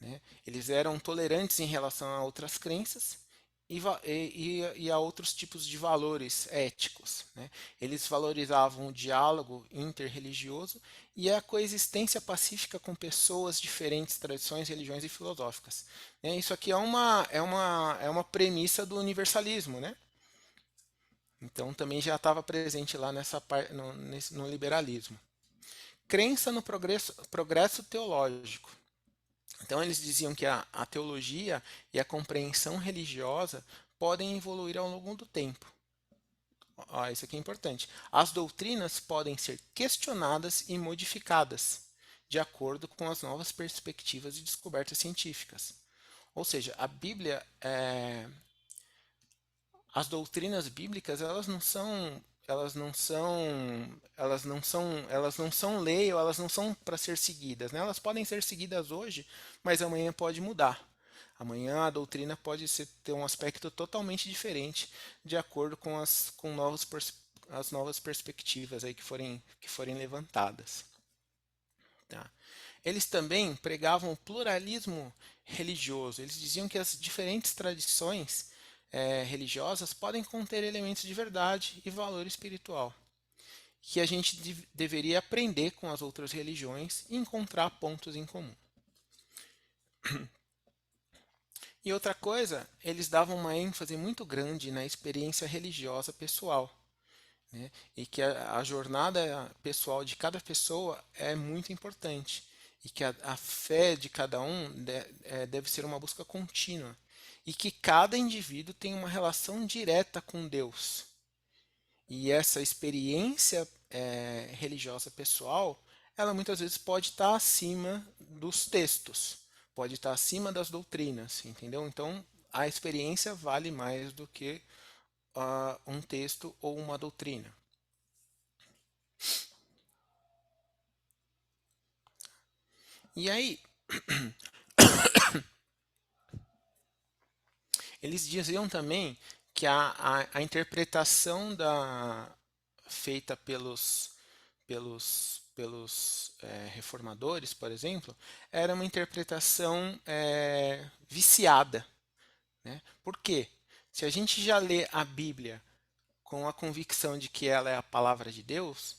né? Eles eram tolerantes em relação a outras crenças e a outros tipos de valores éticos, né? Eles valorizavam o diálogo interreligioso e a coexistência pacífica com pessoas de diferentes tradições, religiões e filosóficas, né? Isso aqui é uma premissa do universalismo, né? Então também já estava presente lá no liberalismo. Crença no progresso teológico. Então eles diziam que a teologia e a compreensão religiosa podem evoluir ao longo do tempo. Isso aqui é importante. As doutrinas podem ser questionadas e modificadas de acordo com as novas perspectivas e descobertas científicas. Ou seja, a Bíblia, as doutrinas bíblicas, elas não são lei, ou elas não são para ser seguidas, né? Elas podem ser seguidas hoje, mas amanhã pode mudar. Amanhã a doutrina pode ter um aspecto totalmente diferente de acordo com as novas perspectivas aí que forem levantadas. Tá? Eles também pregavam o pluralismo religioso. Eles diziam que as diferentes tradições religiosas podem conter elementos de verdade e valor espiritual, que a gente deveria aprender com as outras religiões e encontrar pontos em comum. E outra coisa, eles davam uma ênfase muito grande na experiência religiosa pessoal, né? E que a jornada pessoal de cada pessoa é muito importante. E que a fé de cada um deve ser uma busca contínua. E que cada indivíduo tem uma relação direta com Deus. E essa experiência religiosa pessoal, ela muitas vezes pode estar acima dos textos, pode estar acima das doutrinas, entendeu? Então, a experiência vale mais do que um texto ou uma doutrina. E aí, eles diziam também que a interpretação feita pelos reformadores, por exemplo, era uma interpretação viciada, né? Por quê? Se a gente já lê a Bíblia com a convicção de que ela é a palavra de Deus,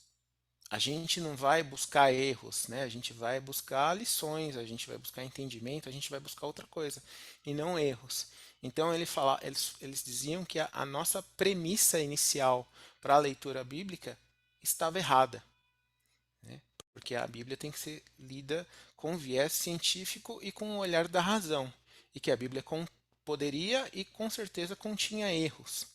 a gente não vai buscar erros, né? A gente vai buscar lições, a gente vai buscar entendimento, a gente vai buscar outra coisa, e não erros. Então eles diziam que a nossa premissa inicial para a leitura bíblica estava errada, né? Porque a Bíblia tem que ser lida com viés científico e com o olhar da razão, e que a Bíblia poderia e com certeza continha erros.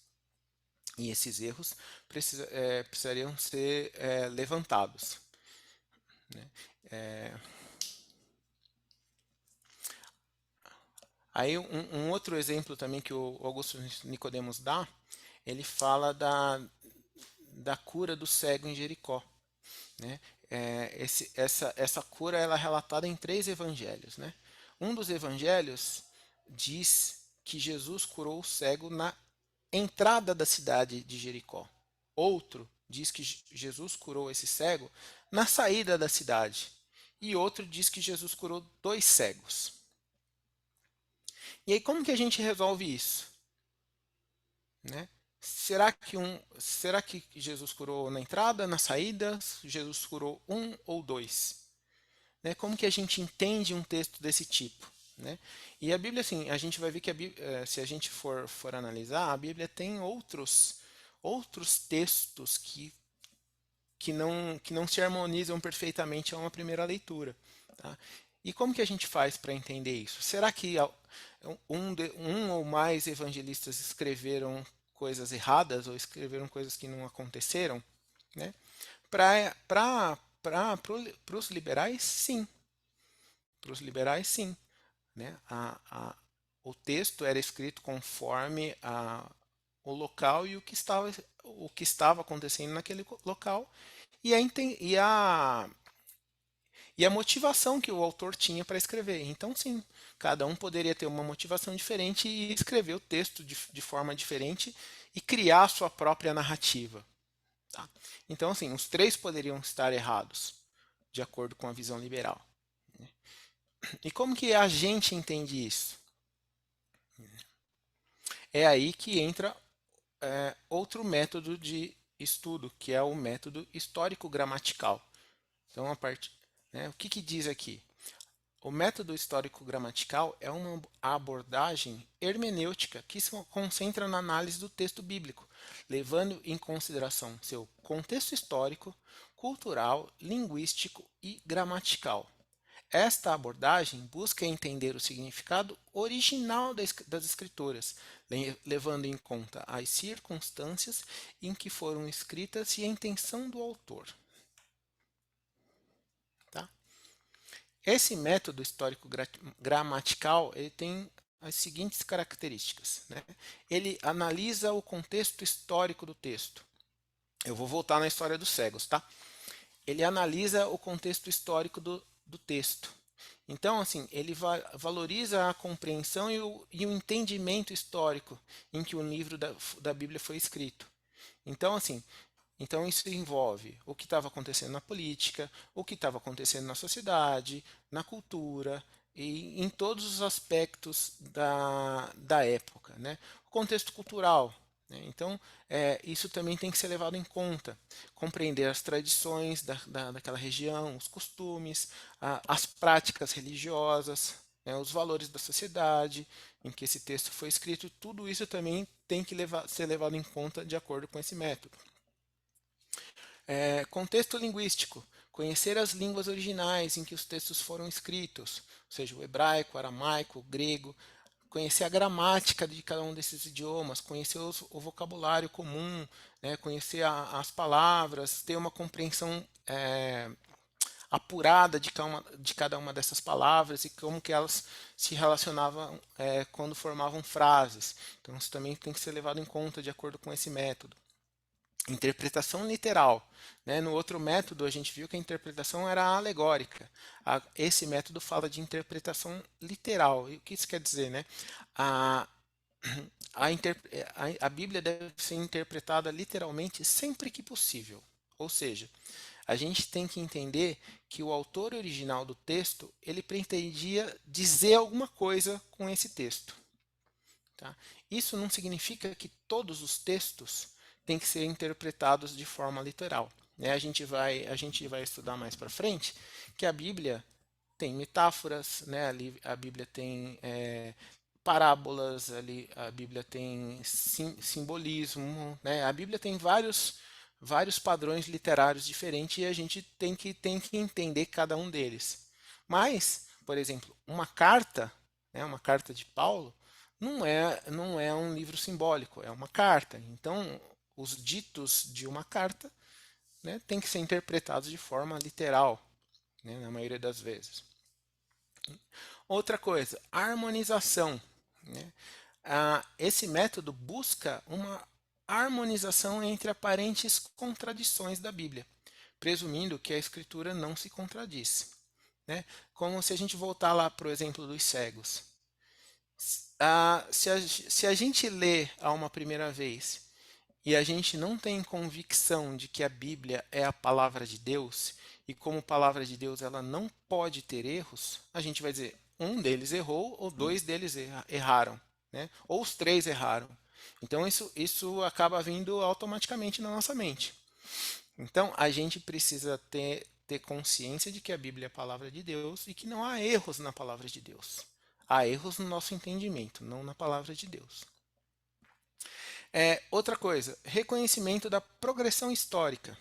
E esses erros precisariam ser levantados, né? Aí um outro exemplo também que o Augusto Nicodemos dá, ele fala da cura do cego em Jericó, né? Essa cura ela é relatada em 3 evangelhos, né? Um dos evangelhos diz que Jesus curou o cego na entrada da cidade de Jericó. Outro diz que Jesus curou esse cego na saída da cidade. E outro diz que Jesus curou 2 cegos. E aí como que a gente resolve isso, né? Será que Jesus curou na entrada, na saída? Jesus curou 1 ou 2? Né? Como que a gente entende um texto desse tipo, né? E a Bíblia, assim, a gente vai ver que se a gente for analisar, a Bíblia tem outros textos que não se harmonizam perfeitamente a uma primeira leitura, tá? E como que a gente faz para entender isso? Será que um ou mais evangelistas escreveram coisas erradas ou escreveram coisas que não aconteceram, né? Para os liberais, sim. Para os liberais, sim, né? O texto era escrito conforme o local e o que estava acontecendo naquele local e a motivação que o autor tinha para escrever. Então, sim, cada um poderia ter uma motivação diferente e escrever o texto de forma diferente e criar a sua própria narrativa. Tá? Então, assim, os 3 poderiam estar errados, de acordo com a visão liberal. E como que a gente entende isso? É aí que entra outro método de estudo, que é o método histórico-gramatical. Então, o que diz aqui? O método histórico-gramatical é uma abordagem hermenêutica que se concentra na análise do texto bíblico, levando em consideração seu contexto histórico, cultural, linguístico e gramatical. Esta abordagem busca entender o significado original das escrituras, levando em conta as circunstâncias em que foram escritas e a intenção do autor. Tá? Esse método histórico-gramatical ele tem as seguintes características, né? Ele analisa o contexto histórico do texto. Eu vou voltar na história dos cegos, tá? Ele analisa o contexto histórico do texto. Então, assim, ele valoriza a compreensão e o entendimento histórico em que o livro da Bíblia foi escrito. Então, assim, isso envolve o que estava acontecendo na política, o que estava acontecendo na sociedade, na cultura, e em todos os aspectos da época, né? O contexto cultural, né? Então, isso também tem que ser levado em conta. Compreender as tradições daquela região, os costumes, as práticas religiosas, né? Os valores da sociedade em que esse texto foi escrito, tudo isso também tem que ser levado em conta de acordo com esse método. Contexto linguístico. Conhecer as línguas originais em que os textos foram escritos, ou seja, o hebraico, o aramaico, o grego, conhecer a gramática de cada um desses idiomas, conhecer o vocabulário comum, né, conhecer as palavras, ter uma compreensão apurada de cada uma dessas palavras e como que elas se relacionavam quando formavam frases. Então, isso também tem que ser levado em conta de acordo com esse método. Interpretação literal, né? No outro método, a gente viu que a interpretação era alegórica. Esse método fala de interpretação literal. E o que isso quer dizer, né? A, a Bíblia deve ser interpretada literalmente sempre que possível. Ou seja, a gente tem que entender que o autor original do texto, ele pretendia dizer alguma coisa com esse texto. Tá? Isso não significa que todos os textos têm que ser interpretados de forma literal. Né? A gente vai estudar mais para frente que a Bíblia tem metáforas, né? A Bíblia tem parábolas, a Bíblia tem simbolismo, né? A Bíblia tem vários padrões literários diferentes e a gente tem que entender cada um deles. Mas, por exemplo, uma carta, né? Uma carta de Paulo, não é um livro simbólico, é uma carta. Então, os ditos de uma carta, né, têm que ser interpretados de forma literal, né, na maioria das vezes. Outra coisa, harmonização. Né? Esse método busca uma harmonização entre aparentes contradições da Bíblia, presumindo que a Escritura não se contradiz. Né? Como se a gente voltar lá para o exemplo dos cegos. Se a gente lê a uma primeira vez e a gente não tem convicção de que a Bíblia é a palavra de Deus, e como palavra de Deus ela não pode ter erros, a gente vai dizer, um deles errou ou dois deles erraram, né? Ou os três erraram. Então isso acaba vindo automaticamente na nossa mente. Então a gente precisa ter consciência de que a Bíblia é a palavra de Deus e que não há erros na palavra de Deus. Há erros no nosso entendimento, não na palavra de Deus. Outra coisa, reconhecimento da progressão histórica.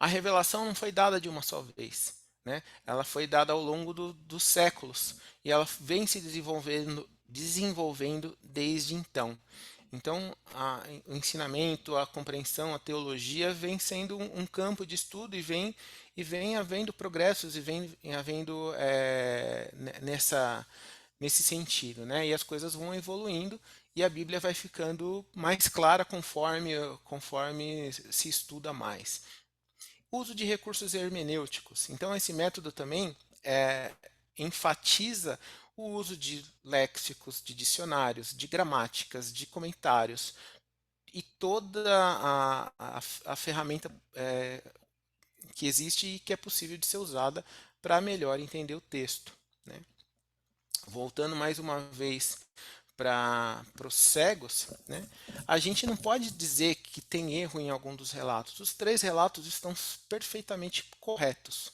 A revelação não foi dada de uma só vez, né? Ela foi dada ao longo dos séculos e ela vem se desenvolvendo desde então. Então, o ensinamento, a compreensão, a teologia vem sendo um campo de estudo e vem havendo progressos e vem havendo nesse sentido, né? E as coisas vão evoluindo e a Bíblia vai ficando mais clara conforme se estuda mais. Uso de recursos hermenêuticos. Então, esse método também enfatiza o uso de léxicos, de dicionários, de gramáticas, de comentários e toda a ferramenta que existe e que é possível de ser usada para melhor entender o texto. Né? Voltando mais uma vez para os cegos, né? A gente não pode dizer que tem erro em algum dos relatos. Os 3 relatos estão perfeitamente corretos.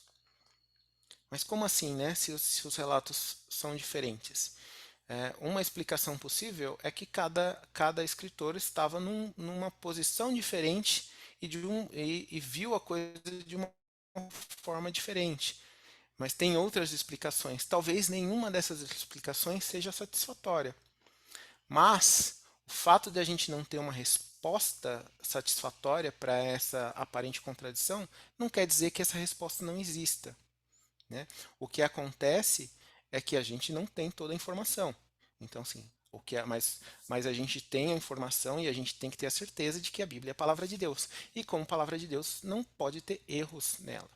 Mas como assim, né? Se os relatos são diferentes? Uma explicação possível é que cada escritor estava numa posição diferente e viu a coisa de uma forma diferente. Mas tem outras explicações. Talvez nenhuma dessas explicações seja satisfatória. Mas o fato de a gente não ter uma resposta satisfatória para essa aparente contradição não quer dizer que essa resposta não exista. Né? O que acontece é que a gente não tem toda a informação. Então, sim, mas a gente tem a informação e a gente tem que ter a certeza de que a Bíblia é a palavra de Deus. E como palavra de Deus, não pode ter erros nela.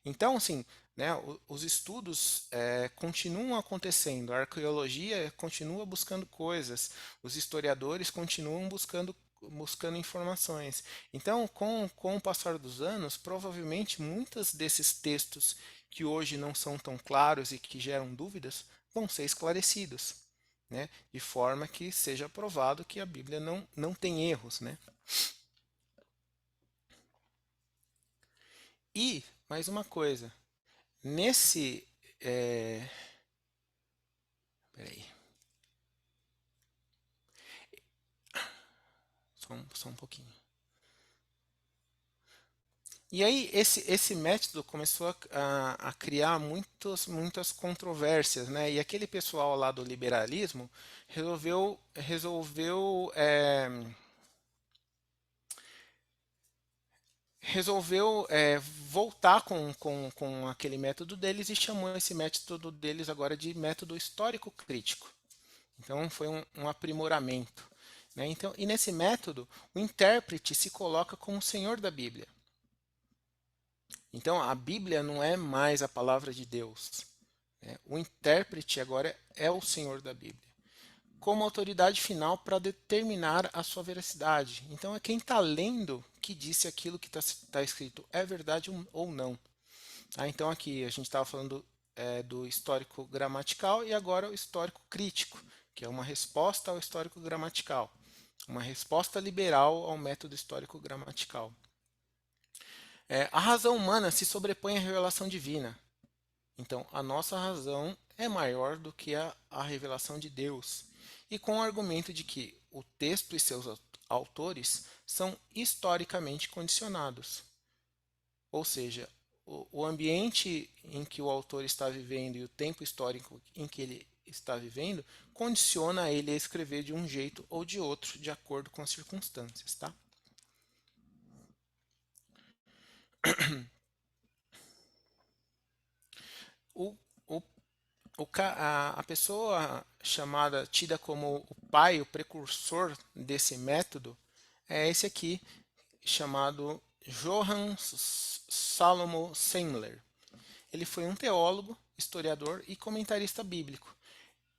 Então, assim, né, os estudos continuam acontecendo, a arqueologia continua buscando coisas, os historiadores continuam buscando buscando informações. Então, com o passar dos anos, provavelmente muitos desses textos que hoje não são tão claros e que geram dúvidas vão ser esclarecidos, né? De forma que seja provado que a Bíblia não tem erros, né? E, mais uma coisa, nesse... Peraí. Só um pouquinho. E aí, esse método começou a criar muitas controvérsias, né? E aquele pessoal lá do liberalismo resolveu voltar com aquele método deles e chamou esse método deles agora de método histórico crítico. Então, foi um aprimoramento, né? Então, e nesse método, o intérprete se coloca como o senhor da Bíblia. Então, a Bíblia não é mais a palavra de Deus, né? O intérprete agora é o senhor da Bíblia, como autoridade final para determinar a sua veracidade. Então, é quem está lendo que diz se aquilo que está escrito é verdade ou não. Tá? Então, aqui a gente estava falando do histórico gramatical e agora o histórico crítico, que é uma resposta ao histórico gramatical, uma resposta liberal ao método histórico gramatical. A razão humana se sobrepõe à revelação divina. Então, a nossa razão é maior do que a revelação de Deus. E com o argumento de que o texto e seus autores são historicamente condicionados. Ou seja, o ambiente em que o autor está vivendo e o tempo histórico em que ele está vivendo condiciona ele a escrever de um jeito ou de outro, de acordo com as circunstâncias, tá? A pessoa tida como o pai, o precursor desse método, é esse aqui, chamado Johann Salomo Semmler. Ele foi um teólogo, historiador e comentarista bíblico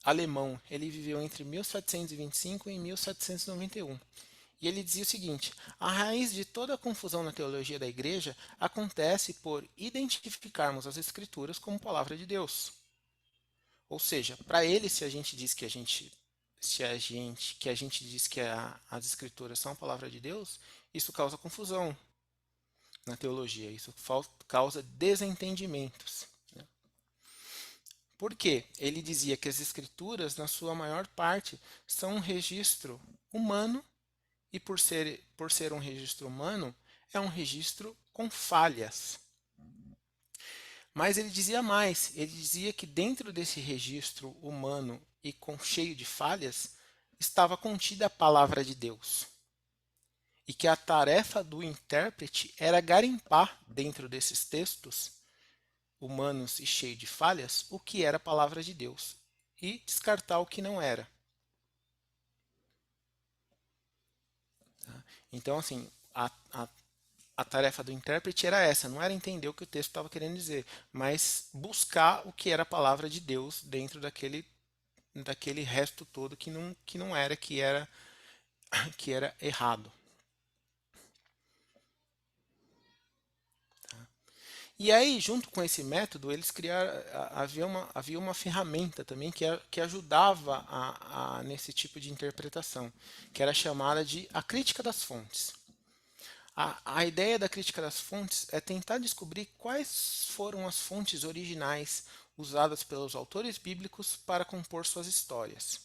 alemão. Ele viveu entre 1725 e 1791. E ele dizia o seguinte: a raiz de toda a confusão na teologia da igreja acontece por identificarmos as escrituras como palavra de Deus. Ou seja, para ele, se a gente diz que as escrituras são a palavra de Deus, isso causa confusão na teologia, isso causa desentendimentos. Por quê? Ele dizia que as escrituras, na sua maior parte, são um registro humano e por ser um registro humano, é um registro com falhas. Mas ele dizia mais, ele dizia que dentro desse registro humano e cheio de falhas, estava contida a palavra de Deus. E que a tarefa do intérprete era garimpar dentro desses textos humanos e cheios de falhas o que era a palavra de Deus e descartar o que não era. Então, assim, a tarefa do intérprete era essa, não era entender o que o texto estava querendo dizer, mas buscar o que era a palavra de Deus dentro daquele resto todo que não era, que era errado. E aí, junto com esse método, eles criaram, havia uma ferramenta também que ajudava nesse tipo de interpretação, que era chamada de a crítica das fontes. A ideia da crítica das fontes é tentar descobrir quais foram as fontes originais usadas pelos autores bíblicos para compor suas histórias.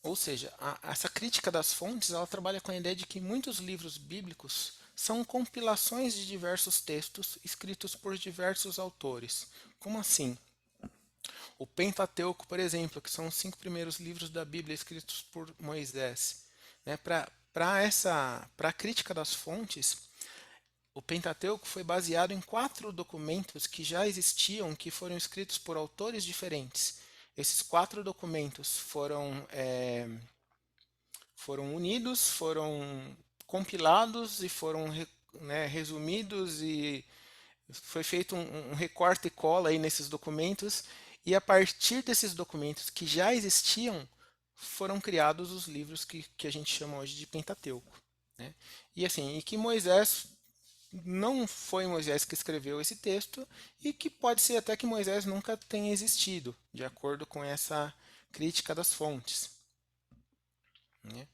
Ou seja, essa crítica das fontes, ela trabalha com a ideia de que muitos livros bíblicos são compilações de diversos textos escritos por diversos autores. Como assim? O Pentateuco, por exemplo, que são os 5 primeiros livros da Bíblia escritos por Moisés. Né? Para a crítica das fontes, o Pentateuco foi baseado em 4 documentos que já existiam, que foram escritos por autores diferentes. Esses 4 documentos foram unidos, foram compilados e foram resumidos, e foi feito um recorte e cola aí nesses documentos, E a partir desses documentos que já existiam, foram criados os livros que a gente chama hoje de Pentateuco, né? E assim, e que Moisés, não foi Moisés que escreveu esse texto, e que pode ser até que Moisés nunca tenha existido, de acordo com essa crítica das fontes, né?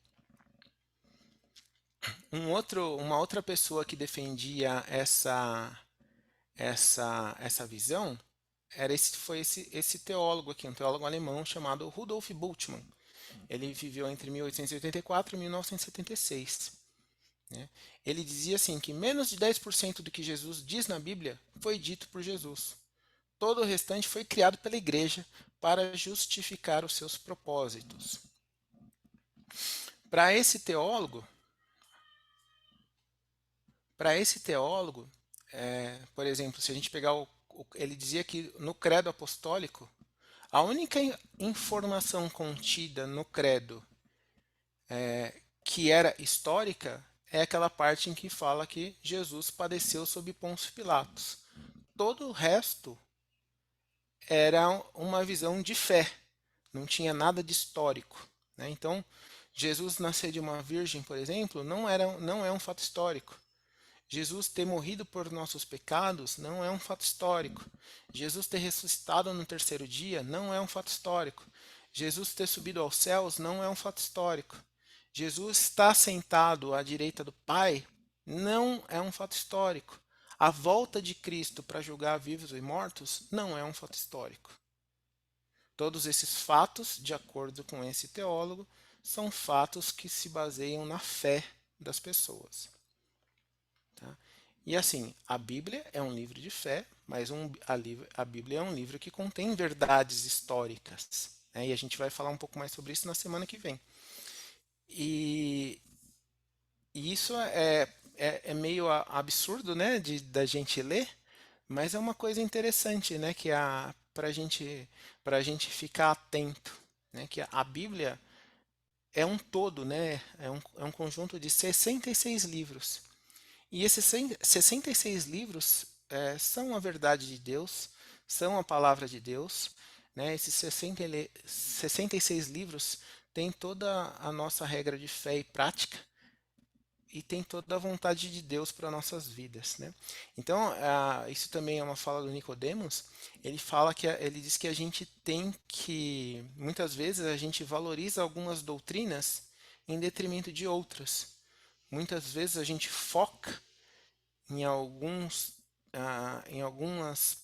Uma outra pessoa que defendia essa visão foi esse teólogo aqui, um teólogo alemão chamado Rudolf Bultmann. Ele viveu entre 1884 e 1976. Né? Ele dizia assim que menos de 10% do que Jesus diz na Bíblia foi dito por Jesus. Todo o restante foi criado pela igreja para justificar os seus propósitos. Para esse teólogo, por exemplo, se a gente pegar ele dizia que no credo apostólico, a única informação contida no credo que era histórica é aquela parte em que fala que Jesus padeceu sob Pôncio Pilatos. Todo o resto era uma visão de fé, não tinha nada de histórico, né? Então, Jesus nascer de uma virgem, por exemplo, não é um fato histórico. Jesus ter morrido por nossos pecados não é um fato histórico. Jesus ter ressuscitado no terceiro dia não é um fato histórico. Jesus ter subido aos céus não é um fato histórico. Jesus estar sentado à direita do Pai não é um fato histórico. A volta de Cristo para julgar vivos e mortos não é um fato histórico. Todos esses fatos, de acordo com esse teólogo, são fatos que se baseiam na fé das pessoas. Tá? E assim, a Bíblia é um livro de fé, mas a Bíblia é um livro que contém verdades históricas, né? E a gente vai falar um pouco mais sobre isso na semana que vem. E isso é meio absurdo, né, da gente ler, mas é uma coisa interessante, né, que para a gente ficar atento, né, que a Bíblia é um todo, né, é um conjunto de 66 livros. E esses 66 livros são a verdade de Deus, são a palavra de Deus, né? Esses 66 livros têm toda a nossa regra de fé e prática e tem toda a vontade de Deus para nossas vidas, né? Então, isso também é uma fala do Nicodemos. Ele diz que a gente tem que, muitas vezes a gente valoriza algumas doutrinas em detrimento de outras. Muitas vezes a gente foca em algumas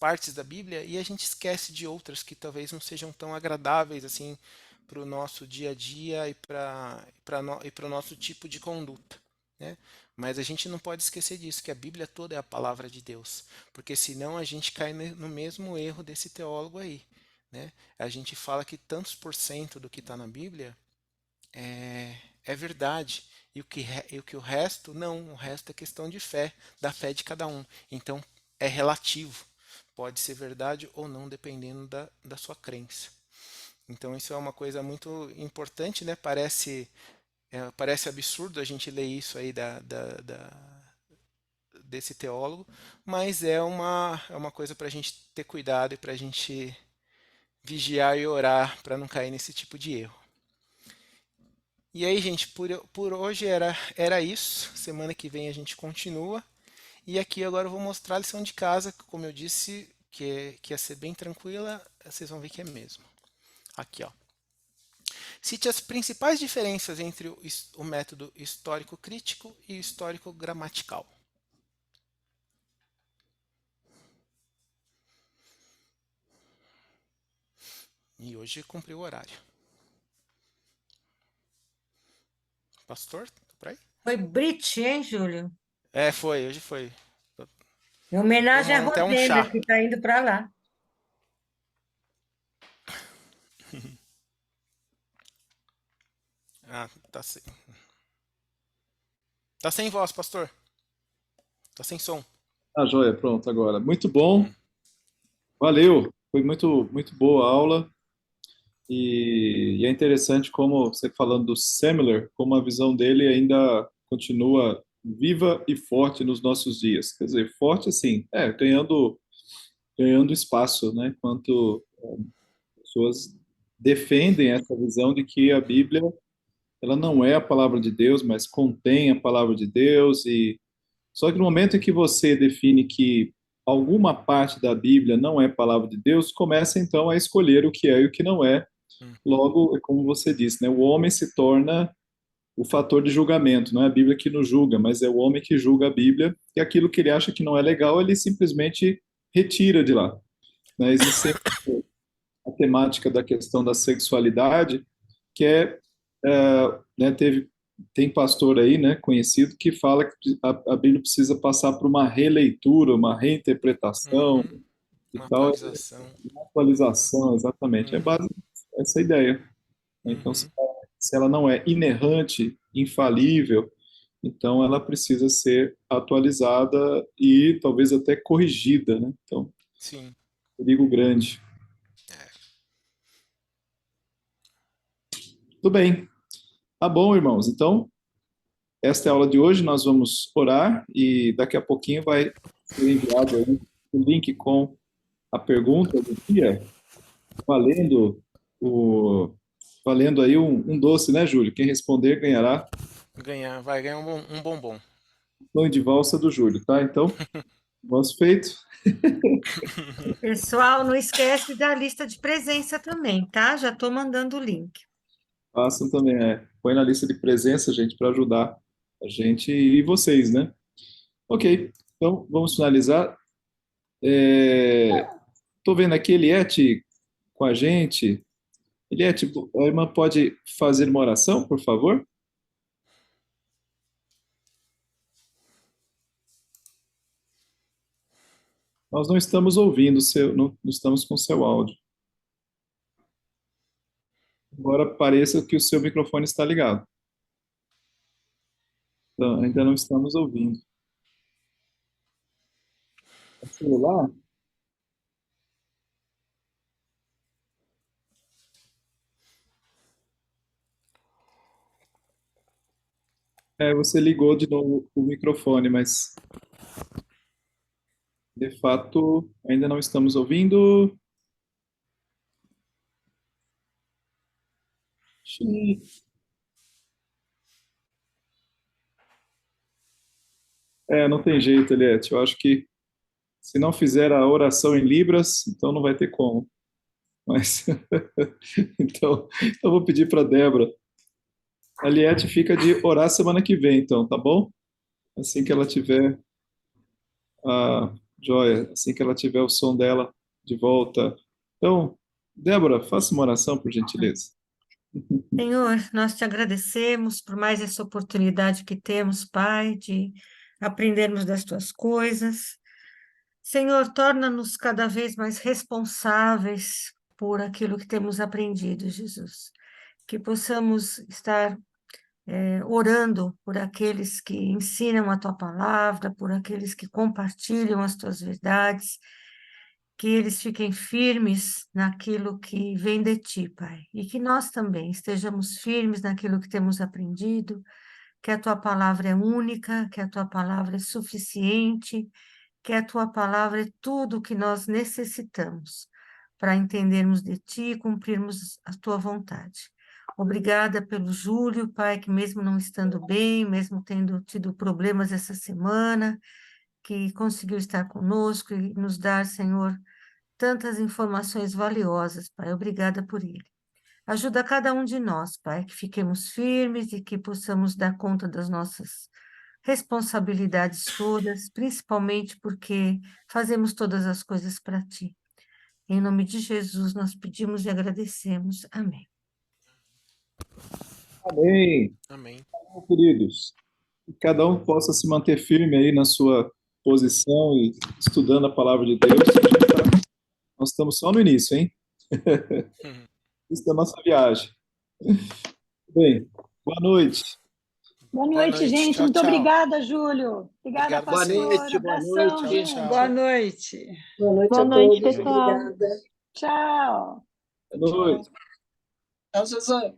partes da Bíblia e a gente esquece de outras que talvez não sejam tão agradáveis assim para o nosso dia a dia e para o nosso tipo de conduta, né? Mas a gente não pode esquecer disso, que a Bíblia toda é a palavra de Deus, porque senão a gente cai no mesmo erro desse teólogo aí, né? A gente fala que tantos por cento do que está na Bíblia é verdade. E o resto, não. O resto é questão de fé, da fé de cada um. Então, é relativo. Pode ser verdade ou não, dependendo da sua crença. Então, isso é uma coisa muito importante, né? Parece absurdo a gente ler isso aí desse teólogo, mas é uma coisa para a gente ter cuidado e para a gente vigiar e orar para não cair nesse tipo de erro. E aí, gente, por hoje era isso. Semana que vem a gente continua. E aqui agora eu vou mostrar a lição de casa, que, como eu disse, que ia ser bem tranquila. Vocês vão ver que é mesmo. Aqui, ó. Cite as principais diferenças entre o método histórico-crítico e o histórico-gramatical. E hoje cumpriu o horário. Pastor, tá por aí? Foi Brit, hein, Júlio? Hoje foi. Em homenagem a Tomamos até um Rodena, chá. que está indo para lá. Tá sem voz, pastor. Tá sem som. Joia, pronto, agora. Muito bom, valeu. Foi muito, muito boa a aula. E é interessante como você falando do Semler, como a visão dele ainda continua viva e forte nos nossos dias. Quer dizer, forte assim, ganhando espaço, né? Quanto pessoas defendem essa visão de que a Bíblia ela não é a palavra de Deus, mas contém a palavra de Deus. E só que no momento em que você define que alguma parte da Bíblia não é palavra de Deus, começa então a escolher o que é e o que não é. Logo, é como você disse, né? O homem se torna o fator de julgamento. Não é a Bíblia que nos julga, mas é o homem que julga a Bíblia. E aquilo que ele acha que não é legal, ele simplesmente retira de lá. Né? Existe sempre a temática da questão da sexualidade, que né, tem pastor aí, né, conhecido, que fala que a Bíblia precisa passar por uma releitura, uma reinterpretação e Uma tal, atualização. uma atualização, exatamente. É base essa ideia. Então, se ela não é inerrante, infalível, então ela precisa ser atualizada e talvez até corrigida, né? Então, Sim. perigo grande. Tudo bem. Tá bom, irmãos. Então, esta é a aula de hoje. Nós vamos orar e daqui a pouquinho vai ser enviado aí o link com a pergunta do dia, valendo valendo aí um doce, né, Júlio? Quem responder ganhará Vai ganhar um bombom. pão de valsa do Júlio, tá? Então, nosso feito. Pessoal, não esquece da lista de presença também, tá? Já estou mandando o link. Façam também, põe na lista de presença, gente, para ajudar a gente e vocês, né? Ok, então vamos finalizar. Tô vendo aqui Eliette com a gente. Eliette, a irmã pode fazer uma oração, por favor? Nós não estamos ouvindo não estamos com seu áudio. Embora pareça que o seu microfone está ligado. Então, ainda não estamos ouvindo. É celular? Você ligou de novo o microfone, mas de fato ainda não estamos ouvindo. Não tem jeito, Eliette. Eu acho que se não fizer a oração em Libras, então não vai ter como. Mas então eu vou pedir para a Débora. A Eliette fica de orar semana que vem, então, tá bom? Assim que ela tiver a joia, assim que ela tiver o som dela de volta. Então, Débora, faça uma oração, por gentileza. Senhor, nós te agradecemos por mais essa oportunidade que temos, Pai, de aprendermos das tuas coisas. Senhor, torna-nos cada vez mais responsáveis por aquilo que temos aprendido, Jesus. Que possamos estar orando por aqueles que ensinam a tua palavra, por aqueles que compartilham as tuas verdades, que eles fiquem firmes naquilo que vem de ti, Pai, e que nós também estejamos firmes naquilo que temos aprendido, que a tua palavra é única, que a tua palavra é suficiente, que a tua palavra é tudo o que nós necessitamos para entendermos de ti e cumprirmos a tua vontade. Obrigada pelo Júlio, Pai, que mesmo não estando bem, mesmo tendo tido problemas essa semana, que conseguiu estar conosco e nos dar, Senhor, tantas informações valiosas, Pai. Obrigada por ele. Ajuda cada um de nós, Pai, que fiquemos firmes e que possamos dar conta das nossas responsabilidades todas, principalmente porque fazemos todas as coisas para Ti. Em nome de Jesus, nós pedimos e agradecemos. Amém. Amém. Amém. Então, queridos, que cada um possa se manter firme aí na sua posição e estudando a palavra de Deus. Nós estamos só no início, hein? Isso da nossa viagem. Bem, boa noite. Boa noite, gente. Tchau, Muito tchau. obrigada, Júlio. Obrigada, Obrigado a Boa vocês. noite, pastor. boa Abração, noite. Tchau, gente. tchau. Boa noite. Boa noite Boa a noite, todos. pessoal. Obrigada. Tchau. Boa noite. Tchau, Zezé.